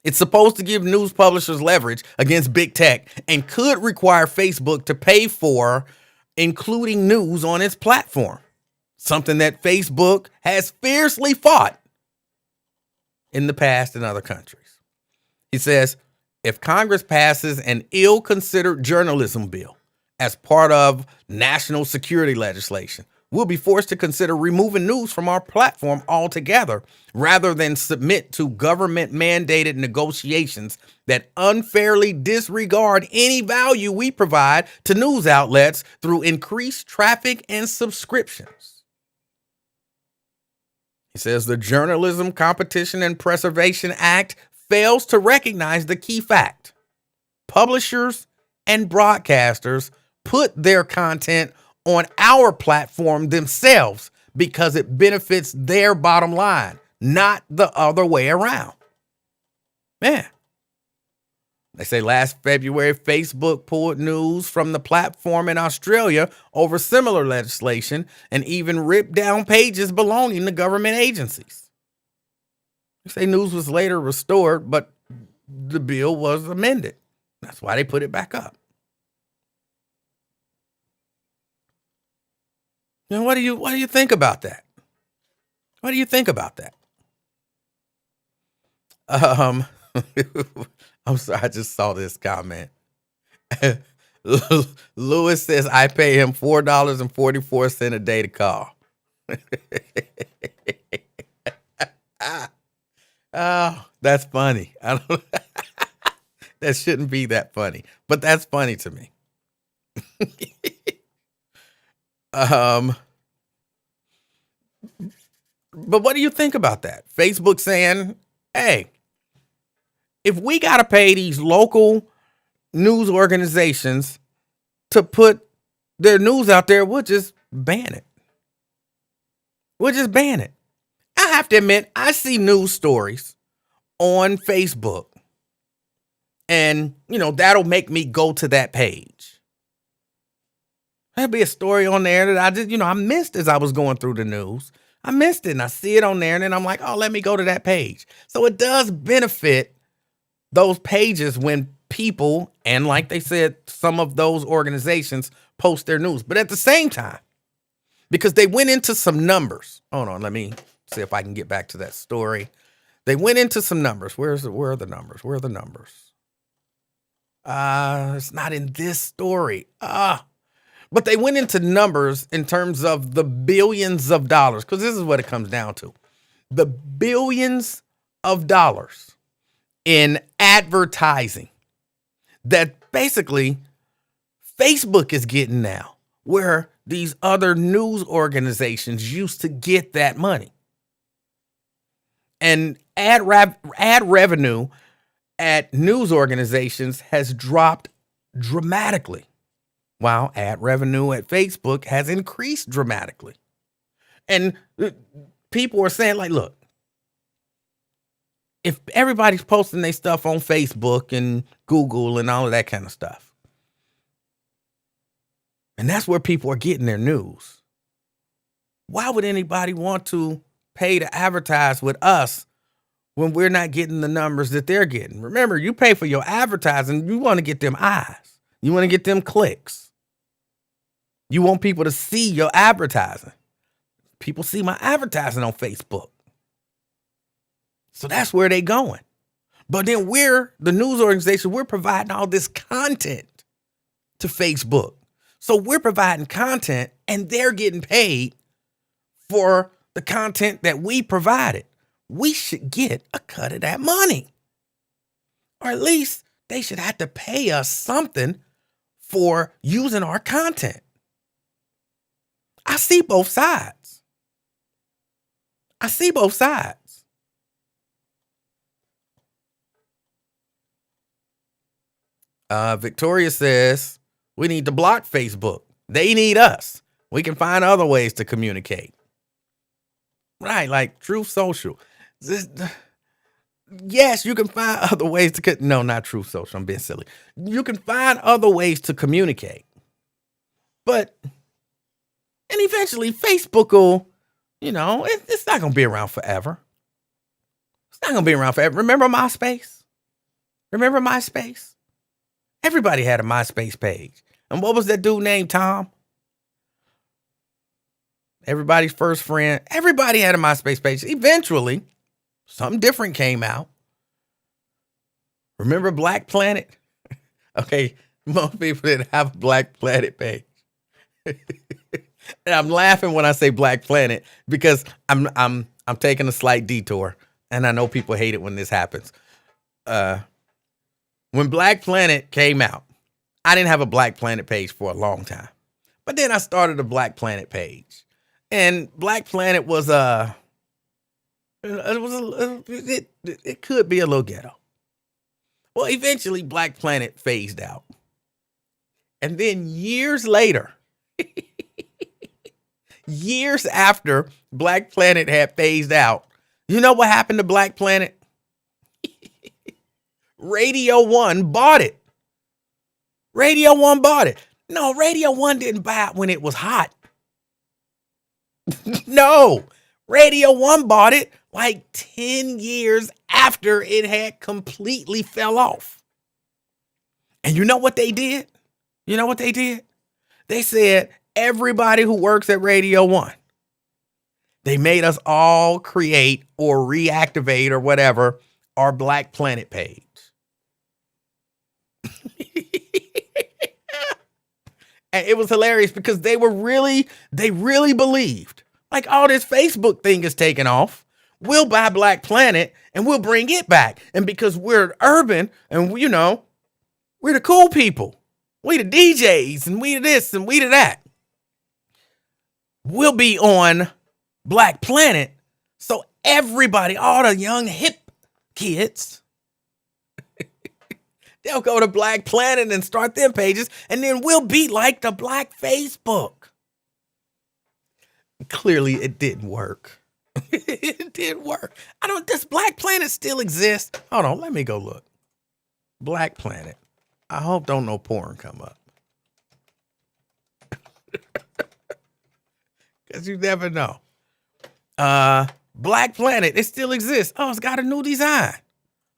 It's supposed to give news publishers leverage against big tech and could require Facebook to pay for including news on its platform, something that Facebook has fiercely fought in the past in other countries. He says, if Congress passes an ill-considered journalism bill as part of national security legislation, we'll be forced to consider removing news from our platform altogether rather than submit to government-mandated negotiations that unfairly disregard any value we provide to news outlets through increased traffic and subscriptions. He says the Journalism, Competition, and Preservation Act fails to recognize the key fact. Publishers and broadcasters put their content on our platform themselves because it benefits their bottom line, not the other way around. Man, they say last February, Facebook pulled news from the platform in Australia over similar legislation and even ripped down pages belonging to government agencies. They say news was later restored, but the bill was amended. That's why they put it back up. Now, what do you think about that? What do you think about that? I'm sorry, I just saw this comment. Lewis says I pay him $4.44 a day to call. Oh, that's funny. That shouldn't be that funny, but that's funny to me. But what do you think about that? Facebook saying, hey, if we got to pay these local news organizations to put their news out there, we'll just ban it. We'll just ban it. I have to admit, I see news stories on Facebook and, that'll make me go to that page. There'll be a story on there that I just, I missed as I was going through the news. I missed it and I see it on there and then I'm like, oh, let me go to that page. So it does benefit those pages when people, and like they said, some of those organizations post their news. But at the same time, because they went into some numbers. Hold on, let me see if I can get back to that story. They went into some numbers. Where are the numbers? Where are the numbers? It's not in this story. But they went into numbers in terms of the billions of dollars, because this is what it comes down to. The billions of dollars in advertising that basically Facebook is getting now, where these other news organizations used to get that money. And ad revenue at news organizations has dropped dramatically, while ad revenue at Facebook has increased dramatically. And people are saying, like, look, if everybody's posting their stuff on Facebook and Google and all of that kind of stuff, and that's where people are getting their news, why would anybody want to pay to advertise with us when we're not getting the numbers that they're getting? Remember, you pay for your advertising. You want to get them eyes. You want to get them clicks. You want people to see your advertising. People see my advertising on Facebook. So that's where they going. But then we're, the news organization, we're providing all this content to Facebook. So we're providing content and they're getting paid for the content that we provided. We should get a cut of that money. Or at least they should have to pay us something for using our content. I see both sides. I see both sides. Victoria says, we need to block Facebook. They need us. We can find other ways to communicate. Right, like Truth Social. Yes, you can find other ways to no, not Truth Social. I'm being silly. You can find other ways to communicate. But, and eventually Facebook will, it's not going to be around forever. It's not going to be around forever. Remember MySpace? Everybody had a MySpace page. And what was that dude named Tom? Everybody's first friend. Everybody had a MySpace page. Eventually, something different came out. Remember Black Planet? Okay, most people didn't have a Black Planet page. And I'm laughing when I say Black Planet because I'm taking a slight detour, and I know people hate it when this happens. When Black Planet came out, I didn't have a Black Planet page for a long time, but then I started a Black Planet page, and Black Planet was it could be a little ghetto. Well, eventually Black Planet phased out, and then years later. Years after Black Planet had phased out, you know what happened to Black Planet? Radio One bought it. Radio One bought it. No, Radio One didn't buy it when it was hot. No, Radio One bought it like 10 years after it had completely fell off. And you know what they did? They said, everybody who works at Radio One, they made us all create or reactivate or whatever our Black Planet page. And it was hilarious because they really believed, like, all this Facebook thing is taking off. We'll buy Black Planet and we'll bring it back. And because we're urban and, we're the cool people. We the DJs and we the this and we the that. We'll be on Black Planet. So everybody, all the young hip kids, they'll go to Black Planet and start their pages, and then we'll be like the Black Facebook. Clearly it didn't work. It didn't work. Does Black Planet still exist? Hold on, let me go look. Black Planet. I hope don't no porn come up. Because you never know. Black Planet, it still exists. Oh, it's got a new design.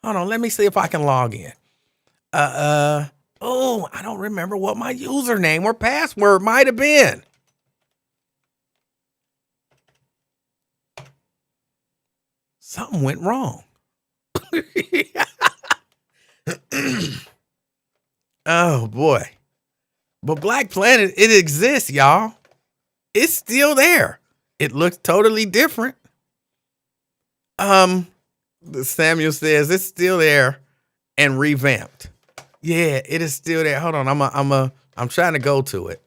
Hold on, let me see if I can log in. I don't remember what my username or password might have been. Something went wrong. Oh boy. But Black Planet, it exists, y'all. It's still there. It looks totally different. Samuel says it's still there and revamped. Yeah, it is still there. Hold on. I'm trying to go to it.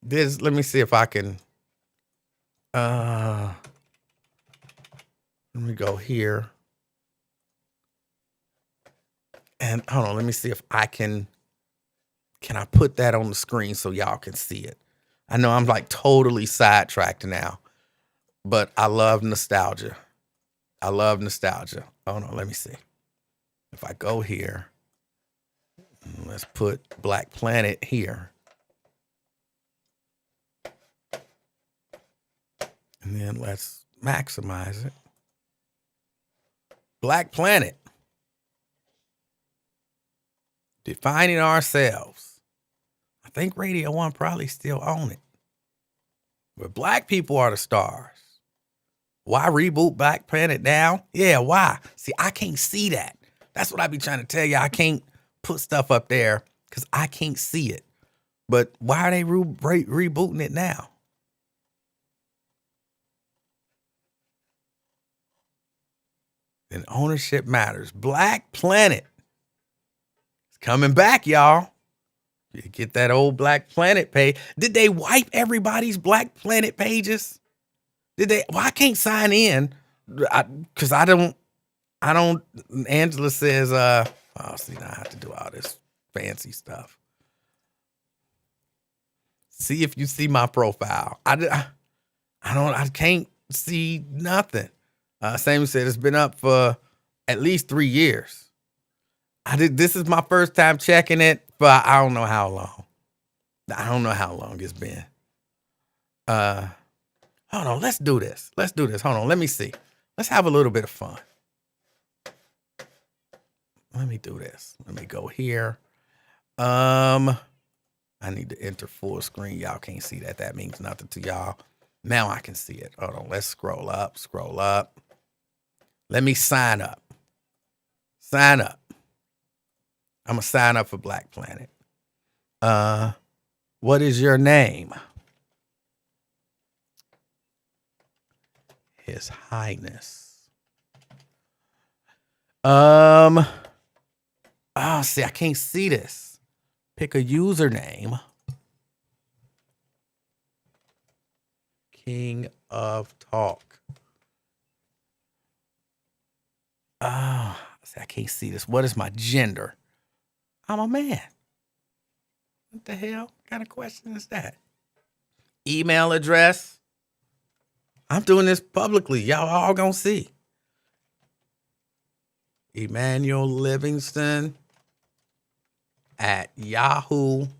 Let me see if I can let me go here. And hold on, let me see if I can I put that on the screen so y'all can see it. I know I'm like totally sidetracked now, but I love nostalgia. Hold on, let me see. If I go here, let's put Black Planet here. And then let's maximize it. Black Planet. Defining ourselves. I think Radio 1 probably still own it. But black people are the stars. Why reboot Black Planet now? Yeah, why? See, I can't see that. That's what I be trying to tell you. I can't put stuff up there because I can't see it. But why are they rebooting it now? And ownership matters. Black Planet. It's coming back, y'all. You get that old Black Planet page. Did they wipe everybody's Black Planet pages? Did they? Well, I can't sign in because I don't. Angela says, oh, see, now I have to do all this fancy stuff. See if you see my profile. I can't see nothing. Samuel said it's been up for at least 3 years. This is my first time checking it, but I don't know how long. It's been. Hold on, let's do this. Hold on, let me see. Let's have a little bit of fun. Let me do this. Let me go here. I need to enter full screen. Y'all can't see that. That means nothing to y'all. Now I can see it. Hold on, let's scroll up. Let me sign up. I'm gonna sign up for Black Planet. What is your name? His Highness. Oh, see, I can't see this. Pick a username. King of Talk. See, I can't see this. What is my gender? I'm a man. What the hell kind of question is that? Email address. I'm doing this publicly. Y'all all gonna see. Emanuel Livingston at yahoo.com.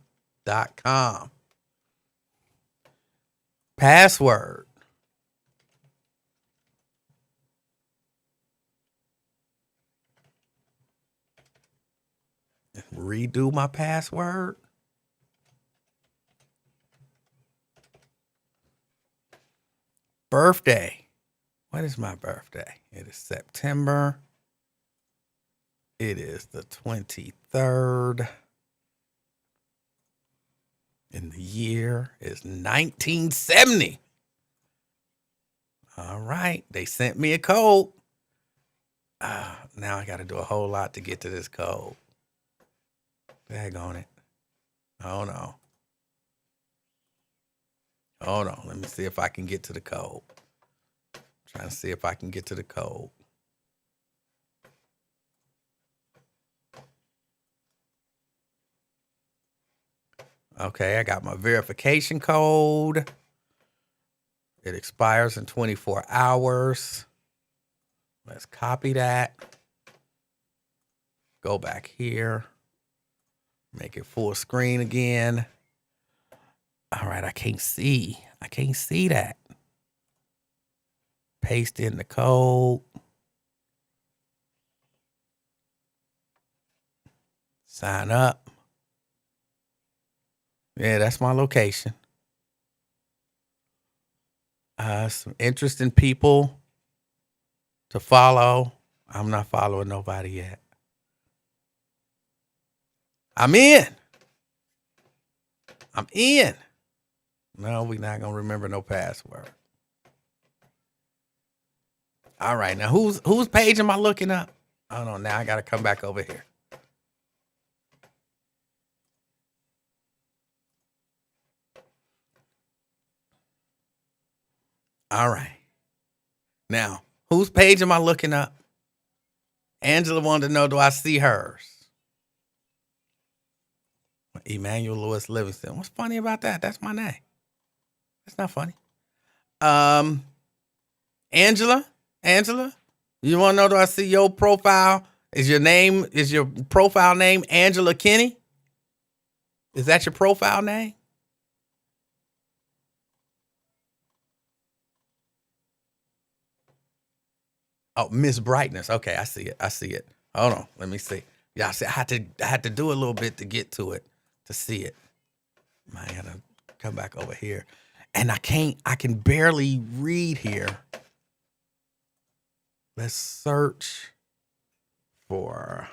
Password. Redo my password. Birthday. What is my birthday? It is September. It is the 23rd. And the year is 1970. All right. They sent me a code. Now I got to do a whole lot to get to this code. Dag on it. Hold on. Let me see if I can get to the code. Trying to see if I can get to the code. Okay, I got my verification code. It expires in 24 hours. Let's copy that. Go back here. Make it full screen again. All right, I can't see that. Paste in the code. Sign up. Yeah, that's my location. Some interesting people to follow. I'm not following nobody yet. I'm in. I'm in. No, we're not gonna remember no password. All right, now whose page am I looking up? Hold on, now I gotta come back over here. All right. Now, whose page am I looking up? Angela wanted to know, do I see hers? Emanuel Lewis Livingston. What's funny about that? That's my name. That's not funny. Angela, you want to know, do I see your profile? Is your profile name Angela Kinney? Is that your profile name? Oh, Miss Brightness. Okay, I see it. Hold on, let me see. Yeah, I see. I had to do a little bit to get to it, to see it. I gotta come back over here. And I can barely read here. Let's search for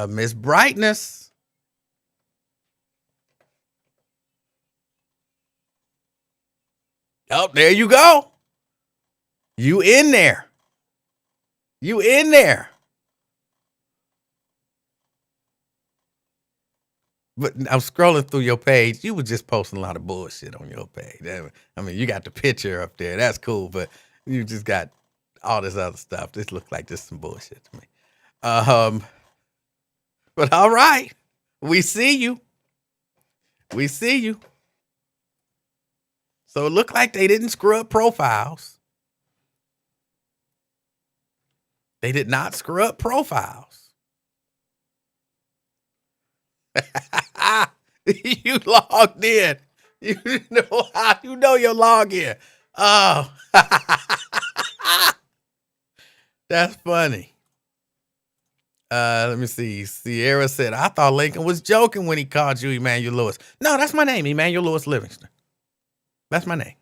Miss Brightness. Oh, there you go. You in there. You in there. But I'm scrolling through your page. You were just posting a lot of bullshit on your page. I mean, you got the picture up there. That's cool, but you just got all this other stuff. This looks like just some bullshit to me. But all right. We see you. We see you. So it looked like they didn't screw up profiles. They did not screw up profiles. You logged in. You know your login. Oh, that's funny. Let me see. Sierra said, I thought Lincoln was joking when he called you Emanuel Lewis. No, that's my name, Emanuel Lewis Livingston. That's my name.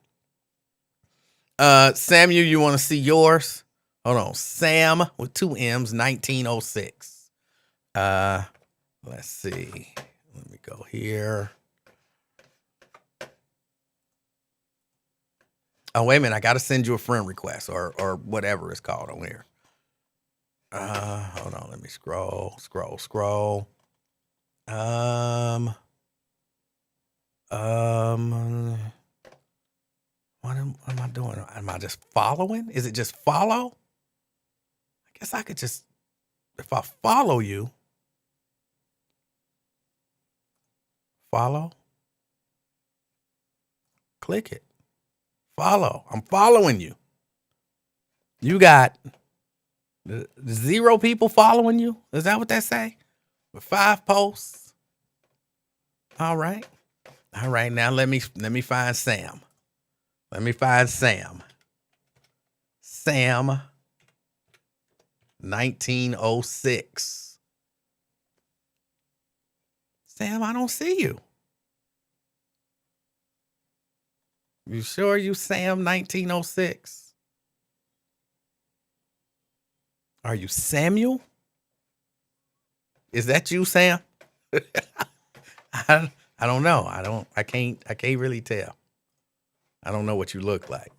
Samuel, you want to see yours? Hold on. Sam with 2 M's, 1906. Let's see. Let me go here. Oh, wait a minute. I got to send you a friend request or whatever it's called on here. Hold on. Let me scroll. What am I doing? Am I just following? Is it just follow? I guess I could just, if I follow you, follow, click it, follow. I'm following you. You got 0 people following you. Is that what that say? With 5 posts. All right. Now let me find Sam. Sam 1906. Sam, I don't see you. You sure you Sam 1906? Are you Samuel? Is that you, Sam? I don't know. I can't really tell. I don't know what you look like.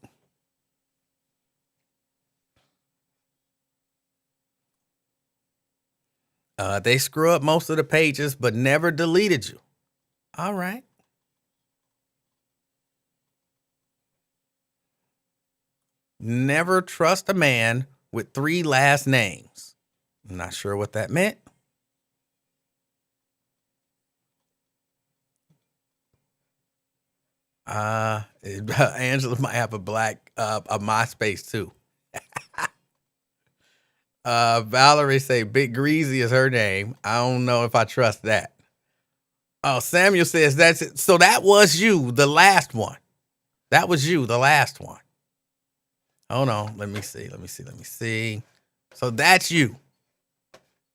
They screw up most of the pages, but never deleted you. All right. Never trust a man with 3 last names. I'm not sure what that meant. Angela might have a MySpace too. Valerie say Big Greasy is her name. I don't know if I trust that. Oh, Samuel says that's it. So that was you, the last one. That was you, the last one. Hold on. Let me see. So that's you.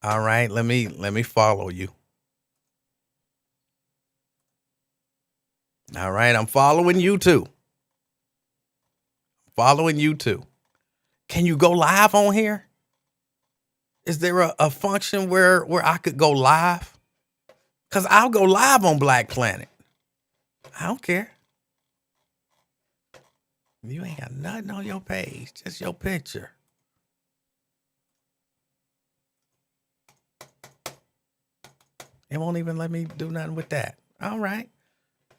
All right. Let me follow you. All right. I'm following you too. Can you go live on here? Is there a function where I could go live? Because I'll go live on Black Planet. I don't care. You ain't got nothing on your page, just your picture. It won't even let me do nothing with that. All right.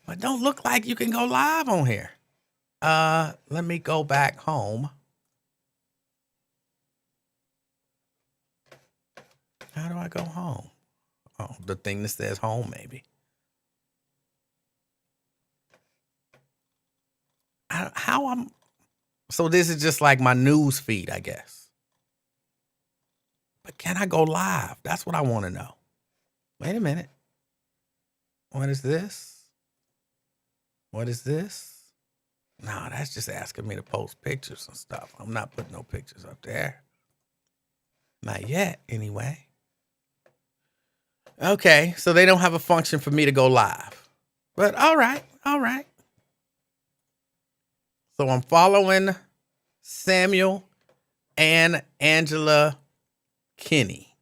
But don't look like you can go live on here. Let me go back home. How do I go home? Oh, the thing that says home, maybe. So this is just like my news feed, I guess. But can I go live? That's what I want to know. Wait a minute. What is this? What is this? No, that's just asking me to post pictures and stuff. I'm not putting no pictures up there. Not yet, anyway. Okay, so they don't have a function for me to go live. But all right. So I'm following Samuel and Angela Kinney.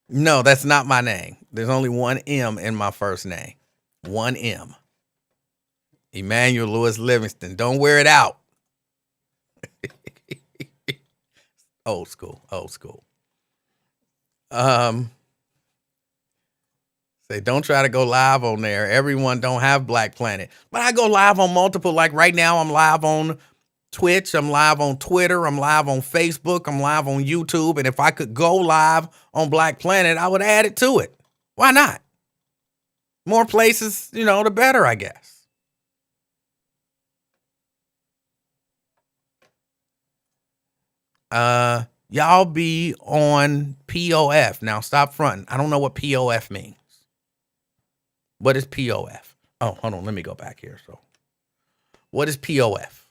No, that's not my name. There's only one M in my first name. One M. Emanuel Livingston. Don't wear it out. Old school. Say, don't try to go live on there. Everyone don't have Black Planet. But I go live on multiple. Like right now, I'm live on Twitch. I'm live on Twitter. I'm live on Facebook. I'm live on YouTube. And if I could go live on Black Planet, I would add it to it. Why not? More places, the better, I guess. Y'all be on POF. Now stop fronting. I don't know what POF means. What is POF? Oh, hold on. Let me go back here. So what is POF?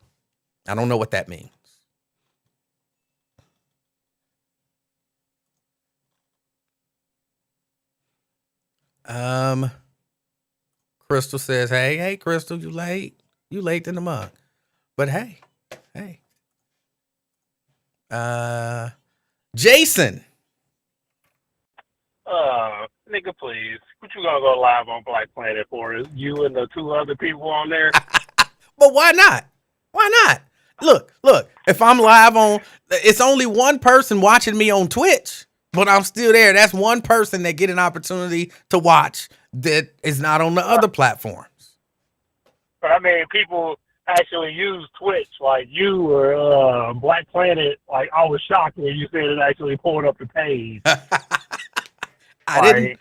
I don't know what that means. Crystal says, hey, Crystal, you late. You late in the mug. But hey. Jason. Nigga, please. What you gonna go live on Black Planet for? Is you and the two other people on there? But why not? Look, if I'm live on, it's only one person watching me on Twitch, but I'm still there. That's one person that get an opportunity to watch that is not on the other platforms. But I mean, people actually use Twitch, like you or Black Planet. Like, I was shocked when you said it actually pulled up the page. I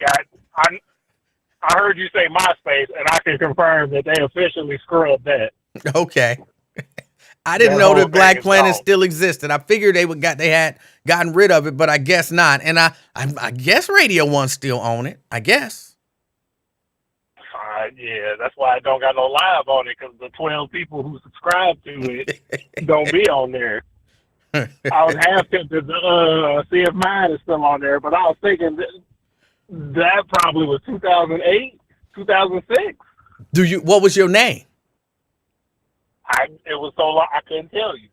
heard you say MySpace, and I can confirm that they officially scrubbed that. Okay. I didn't know that Black Planet still existed. I figured they had gotten rid of it, but I guess not. And I guess Radio 1 still own it. I guess. Yeah, that's why I don't got no live on it, because the 12 people who subscribe to it don't be on there. I was half tempted to see if mine is still on there, but I was thinking that probably was 2008, 2006. What was your name? It was so long I couldn't tell you.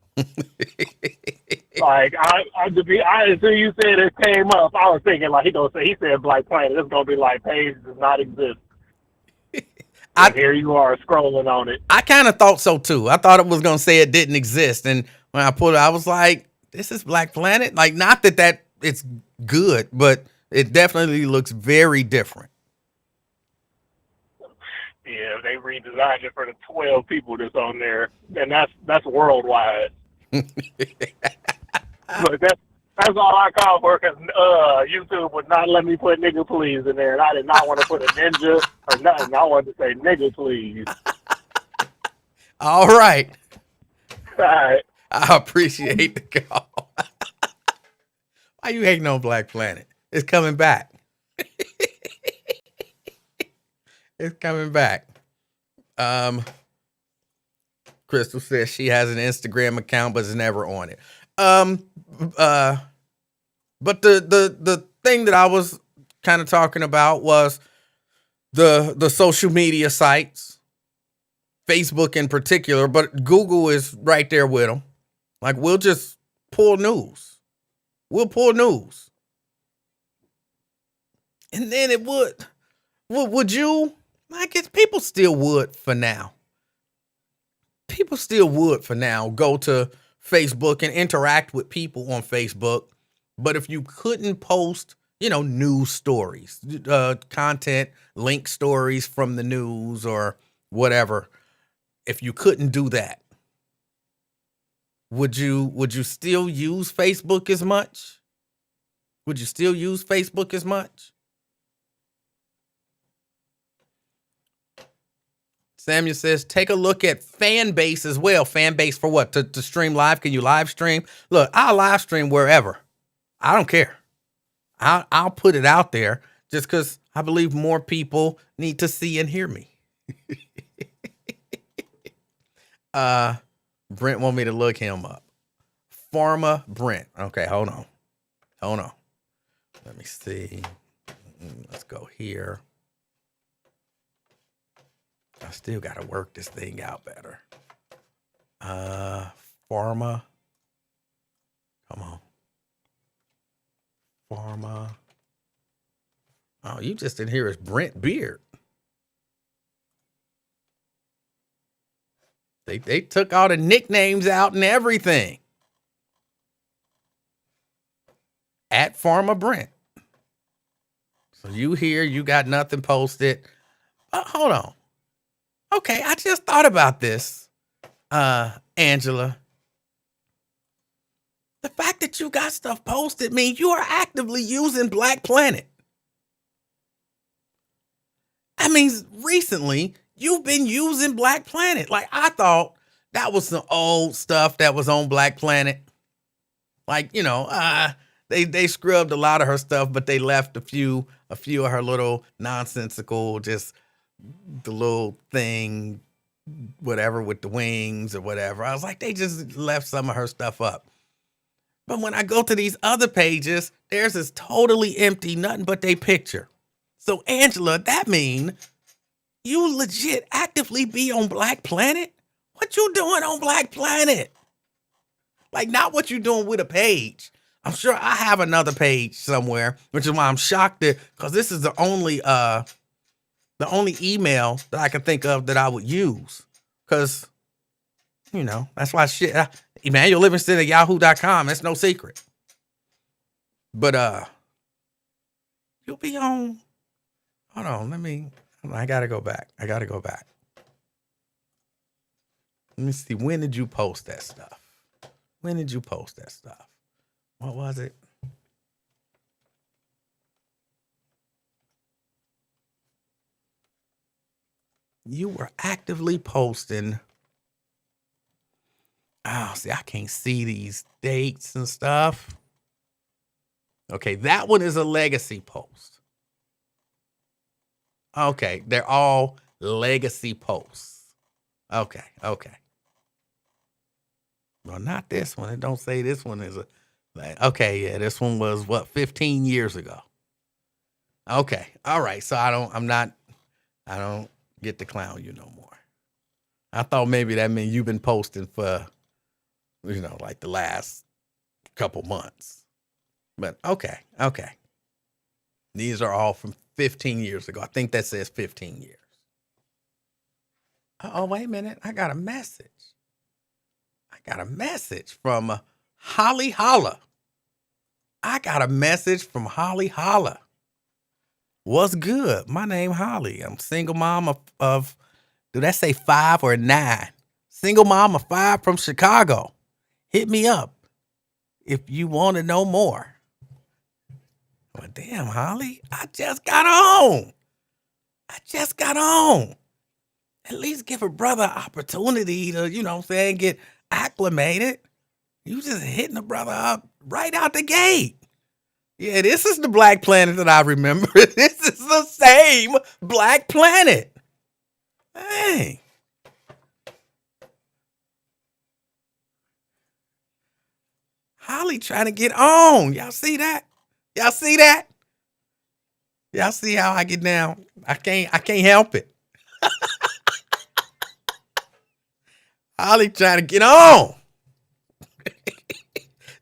Like until you said it came up, I was thinking like he said Black Planet. It's gonna be like page does not exist. Here you are scrolling on it. I kind of thought so too. I thought it was gonna say it didn't exist, and when I put it, I was like, "This is Black Planet." Like, not that it's good, but it definitely looks very different. Yeah, they redesigned it for the 12 people that's on there, and that's worldwide. Look, that's all I call for, because YouTube would not let me put nigga please in there, and I did not want to put a ninja or nothing. I wanted to say nigga please. All right. All right. I appreciate the call. Why you hating on Black Planet? It's coming back. It's coming back. Crystal says she has an Instagram account, but is never on it. But the thing that I was kind of talking about was the social media sites, Facebook in particular, but Google is right there with them. Like, we'll just pull news. We'll pull news. And then it would you? I guess people still would for now. People still would for now go to Facebook and interact with people on Facebook. But if you couldn't post, news stories, content, link stories from the news or whatever, if you couldn't do that, would you still use Facebook as much? Would you still use Facebook as much? Samuel says, take a look at fan base as well. Fan base for what? To stream live? Can you live stream? Look, I'll live stream wherever. I don't care. I'll put it out there just because I believe more people need to see and hear me. Brent want me to look him up. Pharma Brent. Okay, hold on. Let me see. Let's go here. I still got to work this thing out better. Pharma. Come on. Pharma. Oh, you just in here as Brent Beard. They took all the nicknames out and everything. At Pharma Brent. So you here, you got nothing posted. Hold on. Okay, I just thought about this, Angela. The fact that you got stuff posted means you are actively using Black Planet. I mean, recently, you've been using Black Planet. Like, I thought that was some old stuff that was on Black Planet. Like, they scrubbed a lot of her stuff, but they left a few of her little nonsensical, just the little thing, whatever, with the wings or whatever. I was like, they just left some of her stuff up. But when I go to these other pages, theirs is totally empty, nothing but they picture. So, Angela, that mean you legit actively be on Black Planet? What you doing on Black Planet? Like, not what you doing with a page. I'm sure I have another page somewhere, which is why I'm shocked because this is the only email that I can think of that I would use. Because, that's why Emanuel Livingston at yahoo.com. That's no secret. But you'll be on. Hold on, I gotta go back. Let me see. When did you post that stuff? What was it? You were actively posting. Oh, see, I can't see these dates and stuff. Okay, that one is a legacy post. Okay, they're all legacy posts. Okay. Well, not this one. It don't say this one is okay, yeah, this one was 15 years ago. Okay, all right. So I don't get to clown you no more. I thought maybe that meant you've been posting for, like the last couple months. But okay. These are all from 15 years ago. I think that says 15 years. Oh, wait a minute. I got a message from Holly Holla. What's good? My name Holly. I'm single mom of do that say 5 or 9? Single mom of 5 from Chicago. Hit me up if you want to know more. Well, damn, Holly, I just got on. At least give a brother an opportunity to, get acclimated. You just hitting a brother up right out the gate. Yeah, this is the Black Planet that I remember. This is the same Black Planet. Hey. Holly trying to get on. Y'all see that? Y'all see how I get down? I can't help it. Holly trying to get on.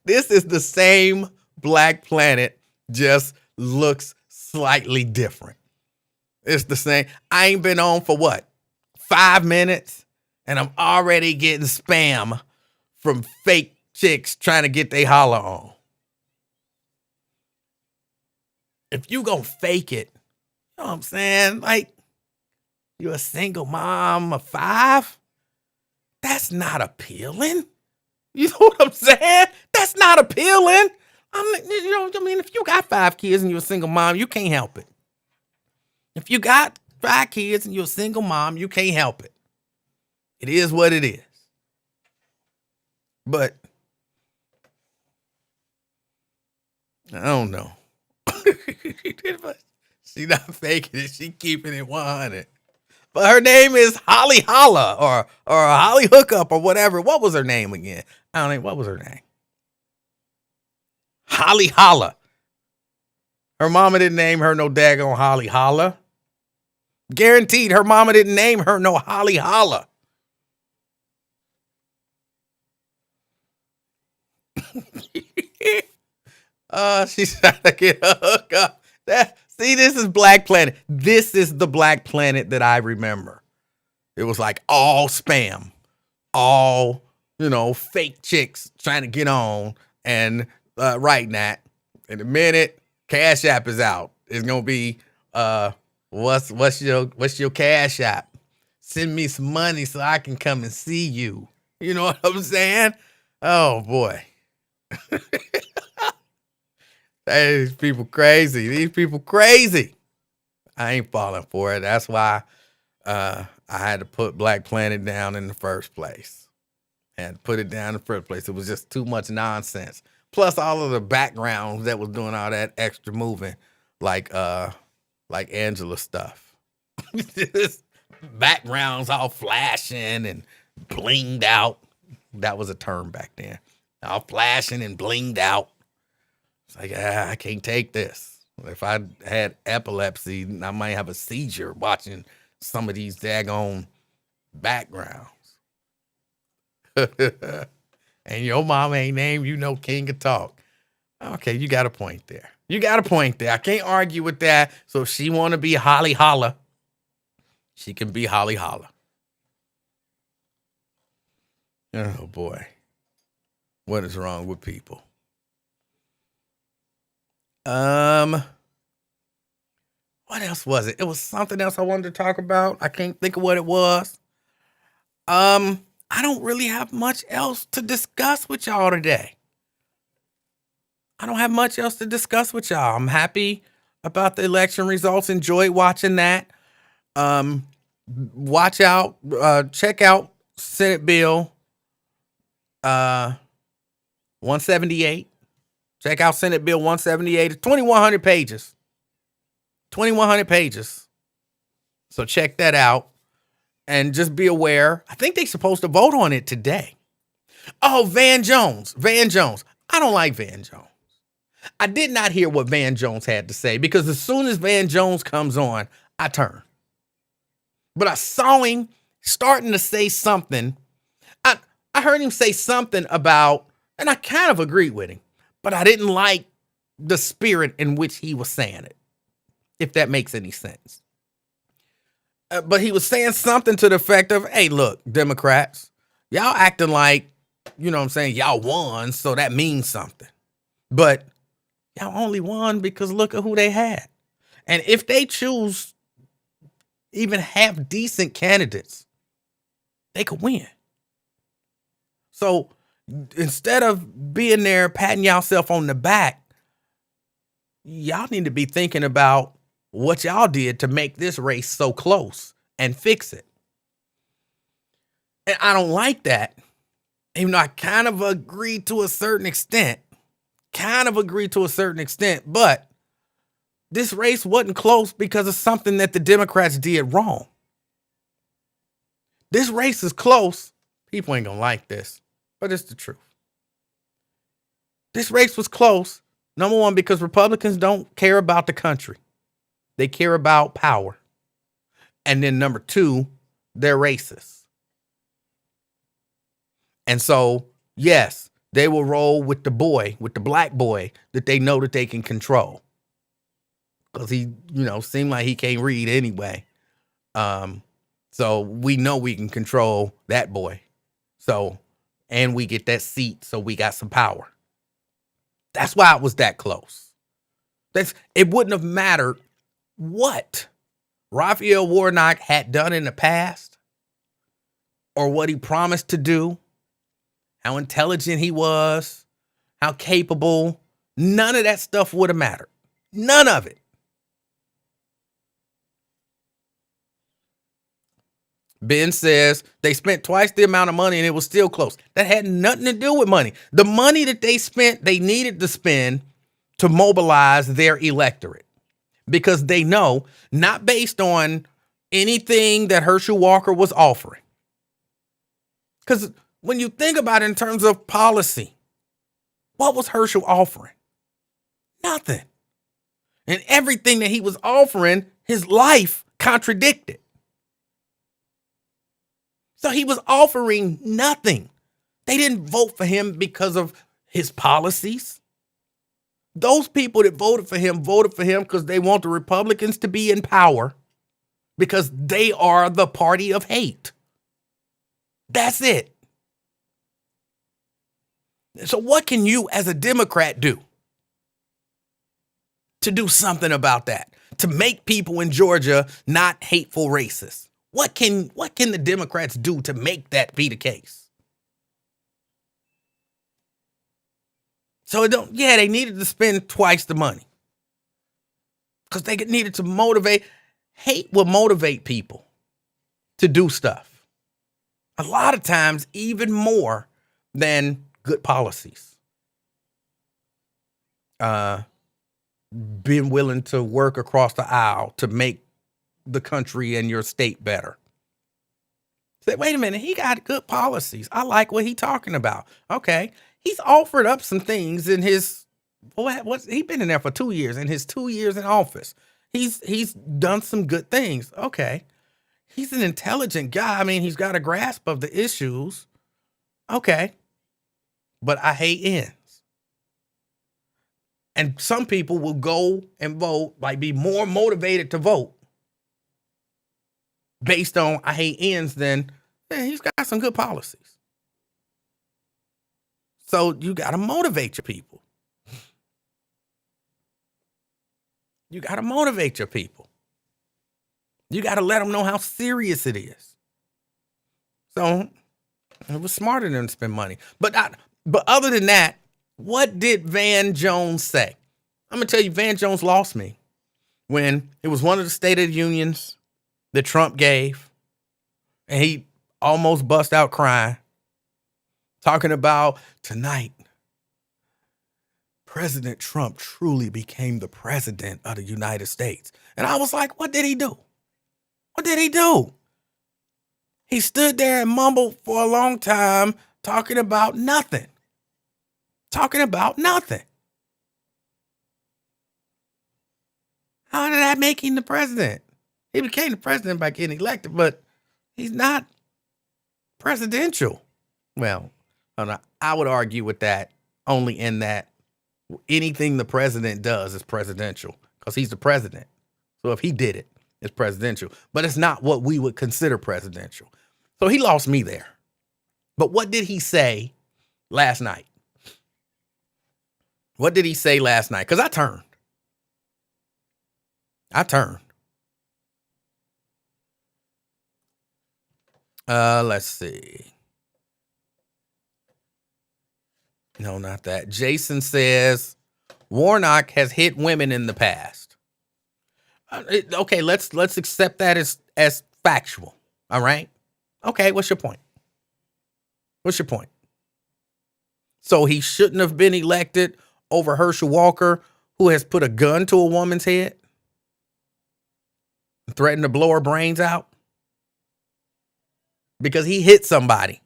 This is the same Black Planet, just looks slightly different. It's the same. I ain't been on for what? 5 minutes, and I'm already getting spam from fake chicks trying to get they holler on. If you gonna fake it, you know what I'm saying? Like, you're a single mom of 5? That's not appealing. You know what I'm saying? That's not appealing. If you got 5 kids and you're a single mom, you can't help it. If you got 5 kids and you're a single mom, you can't help it. It is what it is. But I don't know. She not faking it. She keeping it 100. But her name is Holly Holla or Holly Hookup or whatever. What was her name again? I don't know. What was her name? Holly Holla. Her mama didn't name her no daggone Holly Holla. Guaranteed her mama didn't name her no Holly Holla. She's trying to get a hookup. See, this is Black Planet. This is the Black Planet that I remember. It was like all spam, all, fake chicks trying to get on. And right, Nat, in a minute, Cash App is out. It's gonna be what's your Cash App? Send me some money so I can come and see you. You know what I'm saying? Oh boy. These people crazy. These people crazy. I ain't falling for it. That's why I had to put Black Planet down in the first place. I had to put it down in the first place. It was just too much nonsense. Plus all of the backgrounds that was doing all that extra moving, like Angela stuff. Backgrounds all flashing and blinged out. That was a term back then. All flashing and blinged out. It's like, I can't take this. If I had epilepsy, I might have a seizure watching some of these daggone backgrounds. And your mama ain't named you no King of Talk. Okay, you got a point there. I can't argue with that. So if she want to be Holly Holla, she can be Holly Holla. Oh boy. What is wrong with people? What else was it? It was something else I wanted to talk about. I can't think of what it was. I don't really have much else to discuss with y'all today. I'm happy about the election results. Enjoyed watching that. Check out Senate Bill 178. Check out Senate Bill 178. It's 2,100 pages. 2,100 pages. So check that out. And just be aware, I think they're supposed to vote on it today. Oh, Van Jones. I don't like Van Jones. I did not hear what Van Jones had to say because as soon as Van Jones comes on, I turn. But I saw him starting to say something. I heard him say something about, and I kind of agreed with him, but I didn't like the spirit in which he was saying it, if that makes any sense. But he was saying something to the effect of, hey, look, Democrats, y'all acting like, y'all won, so that means something. But y'all only won because look at who they had. And if they choose even half decent candidates, they could win. So instead of being there patting yourself on the back, y'all need to be thinking about what y'all did to make this race so close and fix it. And I don't like that, even though I kind of agree to a certain extent, but this race wasn't close because of something that the Democrats did wrong. This race is close. People ain't gonna like this, but it's the truth. This race was close, number one, because Republicans don't care about the country. they care about power. And then number two, they're racist. And so, yes, they will roll with the black boy that they know that they can control. Because he, seemed like he can't read anyway. So we know we can control that boy. So, and we get that seat, so we got some power. That's why it was that close. It wouldn't have mattered what Raphael Warnock had done in the past or what he promised to do, how intelligent he was, how capable. None of that stuff would have mattered. None of it. Ben says they spent twice the amount of money and it was still close. That had nothing to do with money. The money that they spent, they needed to spend to mobilize their electorate because they know, not based on anything that Herschel Walker was offering. Because when you think about it in terms of policy, what was Herschel offering? Nothing. And everything that he was offering, his life contradicted. So he was offering nothing. They didn't vote for him because of his policies. Those people that voted for him because they want the Republicans to be in power because they are the party of hate. That's it. So what can you as a Democrat do to do something about that? To make people in Georgia not hateful racists? What can the Democrats do to make that be the case? So they needed to spend twice the money. Because they needed to motivate. Hate will motivate people to do stuff. A lot of times, even more than good policies. Being willing to work across the aisle to make the country and your state better. Say, wait a minute, he got good policies. I like what he's talking about. Okay. He's offered up some things in his, he's been in there for 2 years, in his 2 years in office. He's done some good things. Okay. He's an intelligent guy. I mean, he's got a grasp of the issues. Okay. But I hate ends. And some people will go and vote, be more motivated to vote based on I hate ends than he's got some good policies. So you got to motivate your people. You got to motivate your people. You got to let them know how serious it is. So it was smarter than to spend money. But other than that, what did Van Jones say? I'm going to tell you, Van Jones lost me when it was one of the State of the Unions that Trump gave. And he almost bust out crying, talking about tonight, President Trump truly became the president of the United States. And I was like, what did he do? What did he do? He stood there and mumbled for a long time, talking about nothing. Talking about nothing. How did that make him the president? He became the president by getting elected, but he's not presidential. Well, I would argue with that only in that anything the president does is presidential because he's the president. So if he did it, it's presidential. But it's not what we would consider presidential. So he lost me there. But what did he say last night? What did he say last night? Because I turned. Let's see. No, not that. Jason says Warnock has hit women in the past. Okay, let's accept that as factual. All right. Okay, what's your point? So he shouldn't have been elected over Herschel Walker, who has put a gun to a woman's head, threatened to blow her brains out because he hit somebody.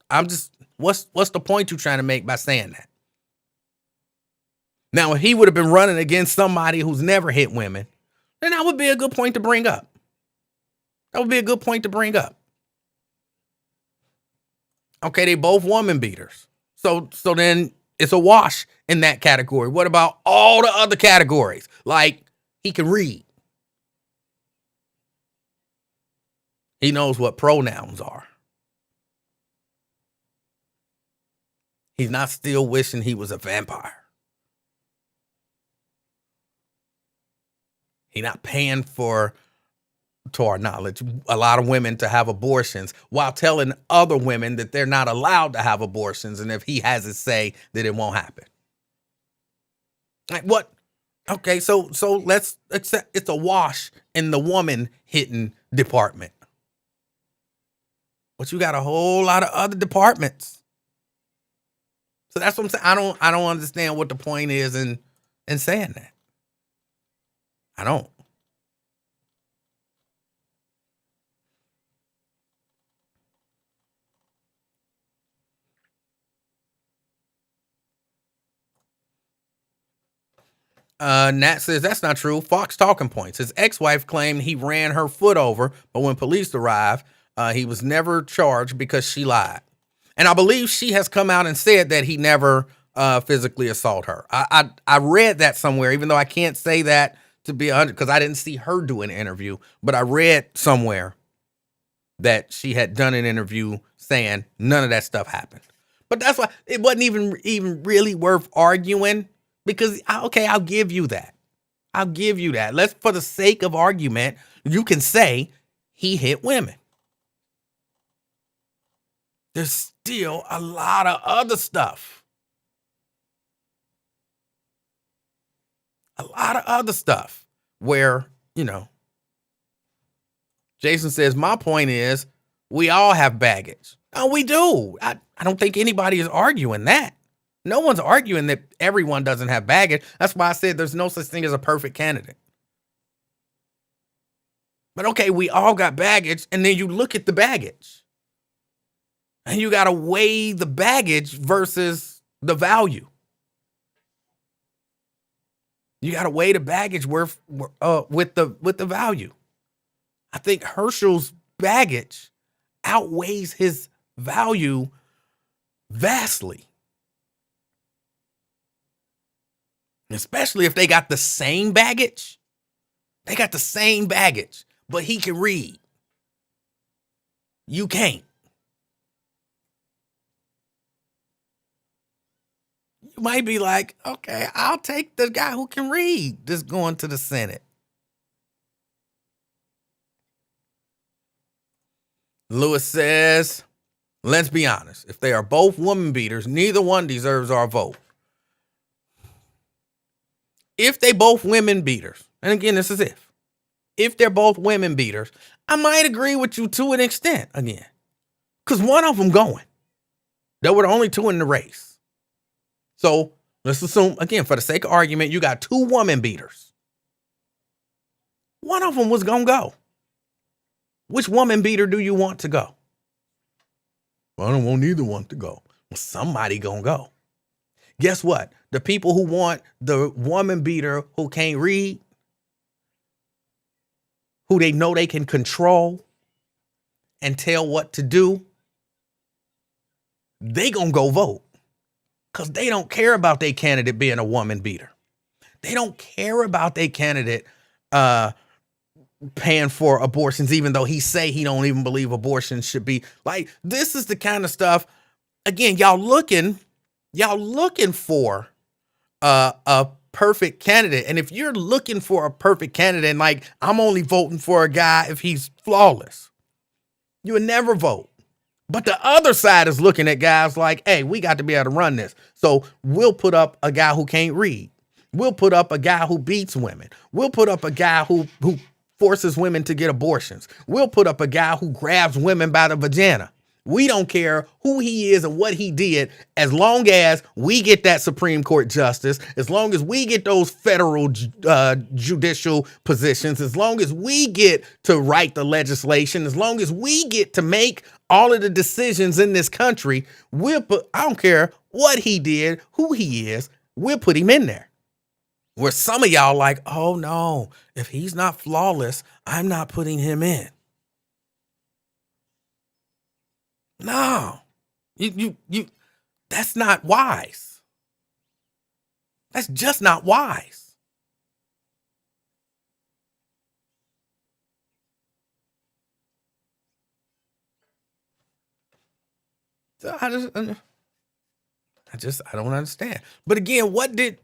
I'm just, what's the point you're trying to make by saying that? Now, if he would have been running against somebody who's never hit women, then that would be a good point to bring up. That would be a good point to bring up. Okay, they both woman beaters. So then it's a wash in that category. What about all the other categories? Like, he can read. He knows what pronouns are. He's not still wishing he was a vampire. He's not paying for, to our knowledge, a lot of women to have abortions while telling other women that they're not allowed to have abortions, and if he has his say, that it won't happen. Like, what? Okay, so let's accept it's a wash in the woman hitting department. But you got a whole lot of other departments. So that's what I'm saying. I don't understand what the point is in saying that. I don't. Nat says that's not true. Fox talking points. His ex-wife claimed he ran her foot over, but when police arrived, he was never charged because she lied. And I believe she has come out and said that he never physically assaulted her. I read that somewhere, even though I can't say that to be 100 because I didn't see her do an interview, but I read somewhere that she had done an interview saying none of that stuff happened. But that's why it wasn't even really worth arguing. Because, okay, I'll give you that. I'll give you that. Let's, for the sake of argument, you can say he hit women. There's still a lot of other stuff. A lot of other stuff where, Jason says, my point is, we all have baggage. Oh, we do. I don't think anybody is arguing that. No one's arguing that everyone doesn't have baggage. That's why I said there's no such thing as a perfect candidate. But okay, we all got baggage, and then you look at the baggage. And you got to weigh the baggage versus the value. You got to weigh the baggage with the value. I think Herschel's baggage outweighs his value vastly. Especially if they got the same baggage. They got the same baggage, but he can read. You can't. You might be like, okay, I'll take the guy who can read just going to the Senate. Lewis says, let's be honest. If they are both woman beaters, neither one deserves our vote. If they both women beaters, and again, this is if they're both women beaters, I might agree with you to an extent again. Because one of them going. There were the only two in the race. So let's assume, again, for the sake of argument, you got two woman beaters. One of them was going to go. Which woman beater do you want to go? Well, I don't want either one to go. Well, somebody going to go. Guess what? The people who want the woman beater who can't read, who they know they can control and tell what to do, they gonna go vote because they don't care about their candidate being a woman beater. They don't care about their candidate paying for abortions, even though he say he don't even believe abortion should be. Like, this is the kind of stuff, again, y'all looking for a perfect candidate. And if you're looking for a perfect candidate, and like, I'm only voting for a guy if he's flawless, you would never vote. But the other side is looking at guys like, hey, we got to be able to run this. So we'll put up a guy who can't read. We'll put up a guy who beats women. We'll put up a guy who forces women to get abortions. We'll put up a guy who grabs women by the vagina. We don't care who he is and what he did, as long as we get that Supreme Court justice, as long as we get those federal judicial positions, as long as we get to write the legislation, as long as we get to make all of the decisions in this country, I don't care what he did, who he is, we'll put him in there. Where some of y'all like, oh no, if he's not flawless, I'm not putting him in. No, you, that's not wise. That's just not wise. So I don't understand. But again, what did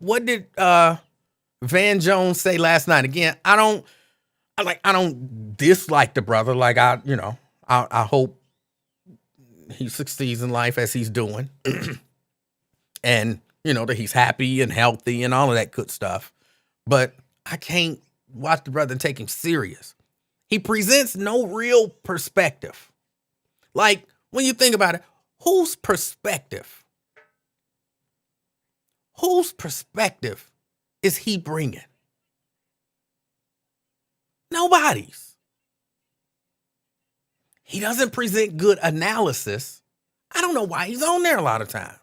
Van Jones say last night? Again, I don't dislike the brother. Like I hope he succeeds in life as he's doing. And that he's happy and healthy and all of that good stuff. But I can't watch the brother and take him serious. He presents no real perspective. Like when you think about it, whose perspective is he bringing? Nobody's. He doesn't present good analysis. I don't know why he's on there a lot of times.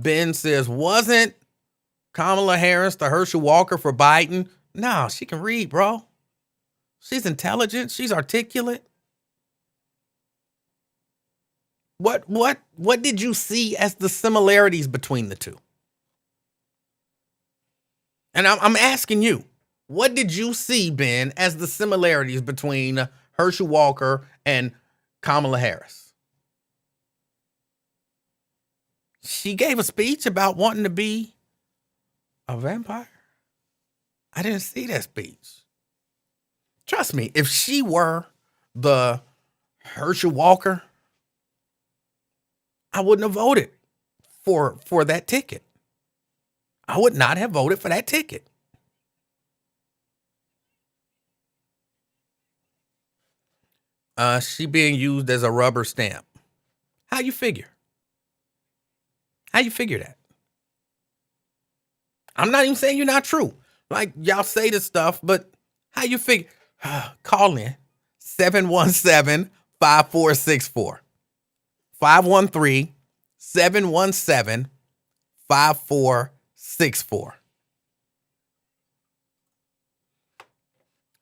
Ben says, wasn't Kamala Harris the Herschel Walker for Biden? No, she can read, bro. She's intelligent. She's articulate. What did you see as the similarities between the two? And I'm asking you, what did you see, Ben, as the similarities between Herschel Walker and Kamala Harris? She gave a speech about wanting to be a vampire. I didn't see that speech. Trust me, if she were the Herschel Walker, I wouldn't have voted for that ticket. I would not have voted for that ticket. She being used as a rubber stamp. How you figure? How you figure that? I'm not even saying you're not true. Like y'all say this stuff, but how you figure? Call in 717-5464. 513-717-5464.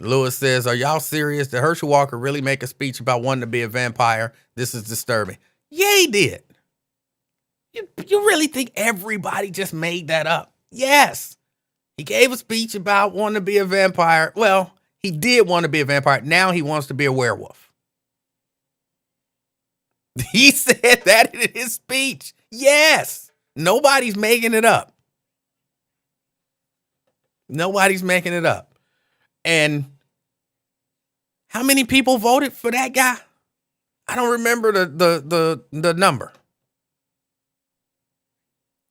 Lewis says, are y'all serious? Did Herschel Walker really make a speech about wanting to be a vampire? This is disturbing. Yeah, he did. You really think everybody just made that up? Yes. He gave a speech about wanting to be a vampire. Well, he did want to be a vampire. Now he wants to be a werewolf. He said that in his speech. Yes. Nobody's making it up. Nobody's making it up. And how many people voted for that guy? I don't remember the number.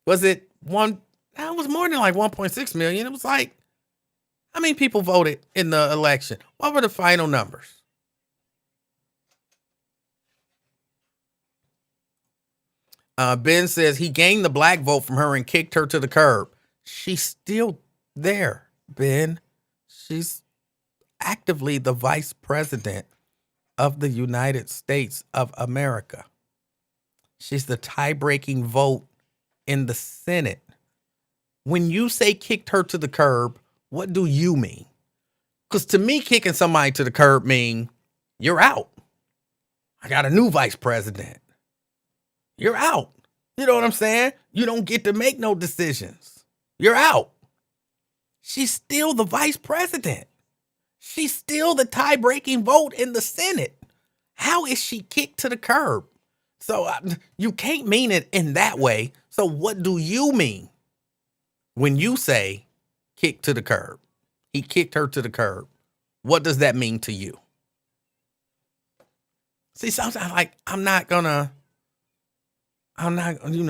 Was it one? It was more than like 1.6 million. It was like, how many people voted in the election? What were the final numbers? Ben says he gained the black vote from her and kicked her to the curb. She's still there, Ben. She's actively the vice president of the United States of America. She's the tie-breaking vote in the Senate. When you say kicked her to the curb, what do you mean? Because to me, kicking somebody to the curb mean you're out. I got a new vice president. You're out. You know what I'm saying? You don't get to make no decisions. You're out. She's still the vice president. She's still the tie-breaking vote in the Senate. How is she kicked to the curb? So you can't mean it in that way. So what do you mean when you say kick to the curb? He kicked her to the curb. What does that mean to you? See, sometimes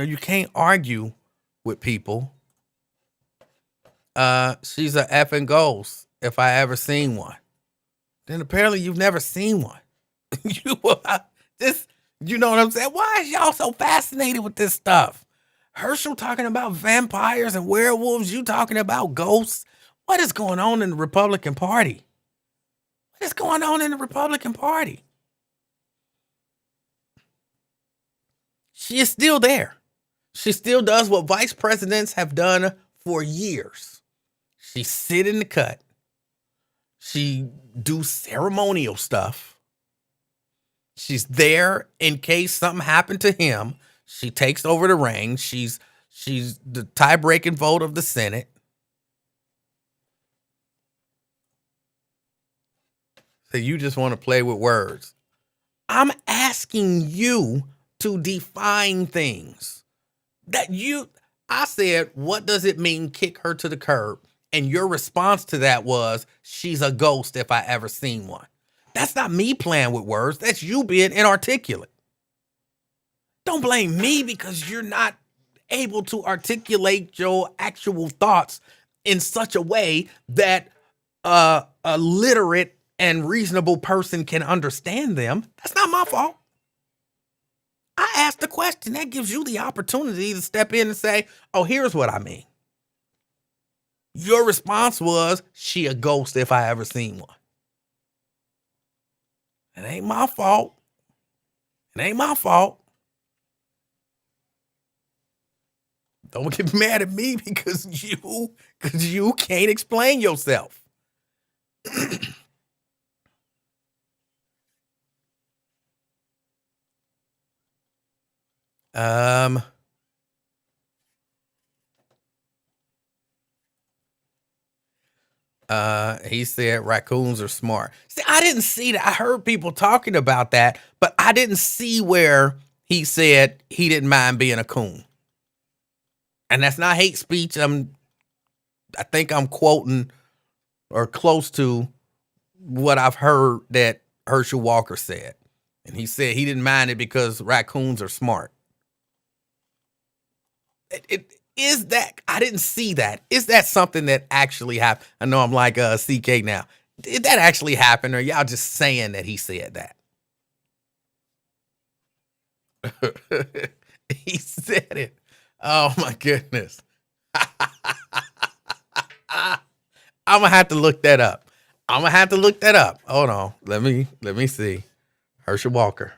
you can't argue with people. She's a effing ghost if I ever seen one. Then apparently you've never seen one. You know what I'm saying? Why is y'all so fascinated with this stuff? Herschel talking about vampires and werewolves. You talking about ghosts. What is going on in the Republican Party? What is going on in the Republican Party? She is still there. She still does what vice presidents have done for years. She sit in the cut. She do ceremonial stuff. She's there in case something happened to him. She takes over the reins. She's the tie-breaking vote of the Senate. So you just want to play with words. I'm asking you to define things. I said, what does it mean, kick her to the curb? And your response to that was, she's a ghost if I ever seen one. That's not me playing with words. That's you being inarticulate. Don't blame me because you're not able to articulate your actual thoughts in such a way that a literate and reasonable person can understand them. That's not my fault. I asked the question. That gives you the opportunity to step in and say, oh, here's what I mean. Your response was, she a ghost if I ever seen one. It ain't my fault. It ain't my fault. Don't get mad at me because you can't explain yourself. He said raccoons are smart. See, I didn't see that. I heard people talking about that, but I didn't see where he said he didn't mind being a coon. And that's not hate speech. I think I'm quoting or close to what I've heard that Herschel Walker said. And he said he didn't mind it because raccoons are smart. Is that, I didn't see that. Is that something that actually happened? I know I'm like CK now. Did that actually happen, or y'all just saying that he said that? He said it. Oh my goodness. I'm gonna have to look that up. Hold on. Let me see. Herschel Walker.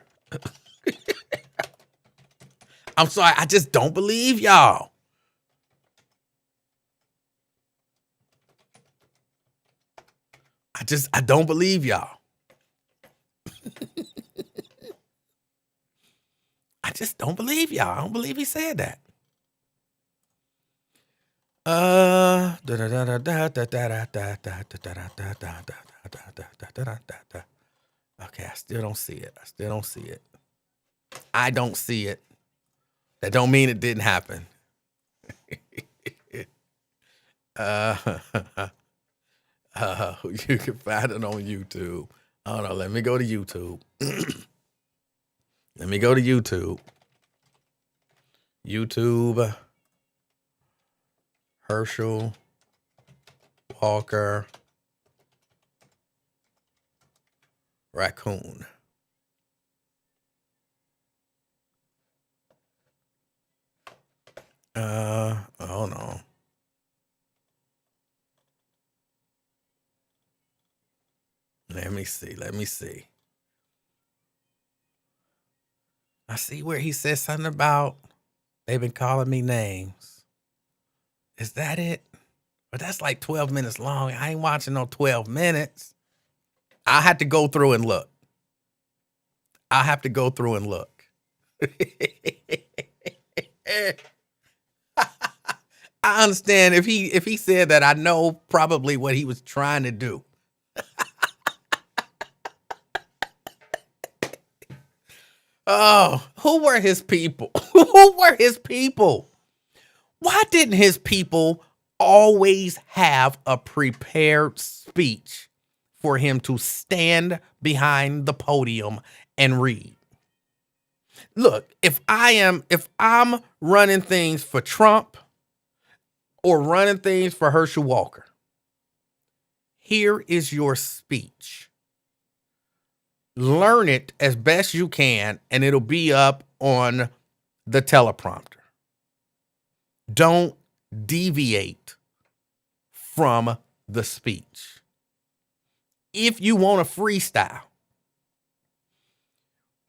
I'm sorry. I just don't believe y'all. I don't believe y'all. I just don't believe y'all. I don't believe he said that. Okay, I still don't see it. I don't see it. That don't mean it didn't happen. You can find it on YouTube. Hold on, let me go to YouTube. YouTube. Herschel Walker raccoon. Hold on. Let me see. I see where he says something about they've been calling me names. Is that it? But that's like 12 minutes long. I ain't watching no 12 minutes. I have to go through and look. I understand if he said that, I know probably what he was trying to do. Oh, who were his people? Why didn't his people always have a prepared speech for him to stand behind the podium and read? Look, if I'm running things for Trump or running things for Herschel Walker, here is your speech. Learn it as best you can, and it'll be up on the teleprompter. Don't deviate from the speech. If you want to freestyle,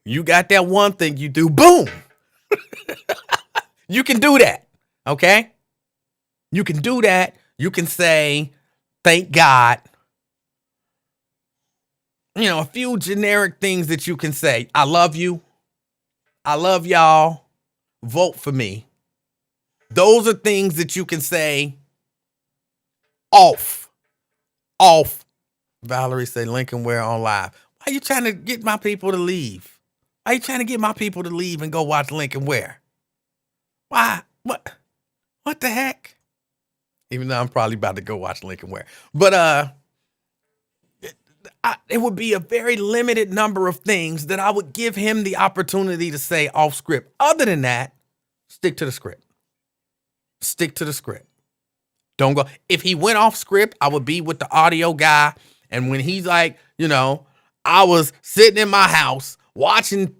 you got that one thing you do, boom. You can do that, okay? You can do that. You can say, thank God. You know, a few generic things that you can say. I love you. I love y'all. Vote for me. Those are things that you can say off. Valerie said Lincoln Ware on live. Why are you trying to get my people to leave? Why are you trying to get my people to leave and go watch Lincoln Ware? Why? What the heck? Even though I'm probably about to go watch Lincoln Ware. But it would be a very limited number of things that I would give him the opportunity to say off script. Other than that, stick to the script. Stick to the script. Don't go. If he went off script, I would be with the audio guy. And when he's like, you know, I was sitting in my house watching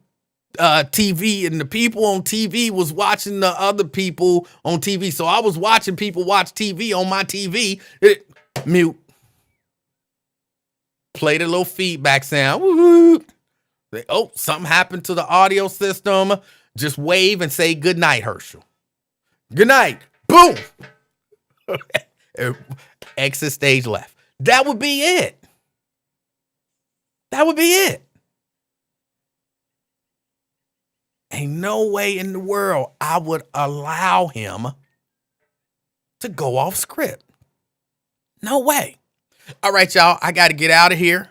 TV, and the people on TV was watching the other people on TV. So I was watching people watch TV on my TV. Mute. Play the little feedback sound. Woo-hoo. Oh, something happened to the audio system. Just wave and say good night, Herschel. Good night. Boom. Exit stage left. That would be it. That would be it. Ain't no way in the world I would allow him to go off script. No way. All right, y'all. I got to get out of here.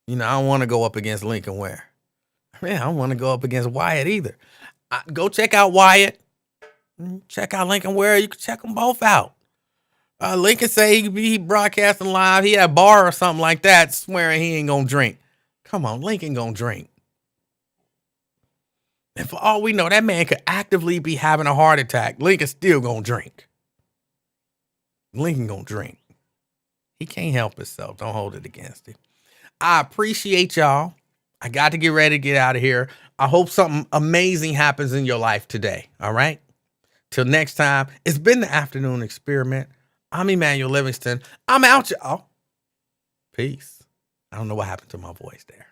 You know, I don't want to go up against Lincoln Ware. Man, I don't want to go up against Wyatt either. Go check out Wyatt. Check out Lincoln Ware. You can check them both out. Lincoln say he broadcasting live. He had a bar or something like that, swearing he ain't gonna drink. Come on, Lincoln gonna drink. And for all we know, that man could actively be having a heart attack. Lincoln still gonna drink. Lincoln gonna drink. He can't help himself. Don't hold it against him. I appreciate y'all. I got to get ready to get out of here. I hope something amazing happens in your life today. All right? Till next time, it's been the Afternoon Experiment. I'm Emanuel Livingston. I'm out, y'all. Peace. I don't know what happened to my voice there.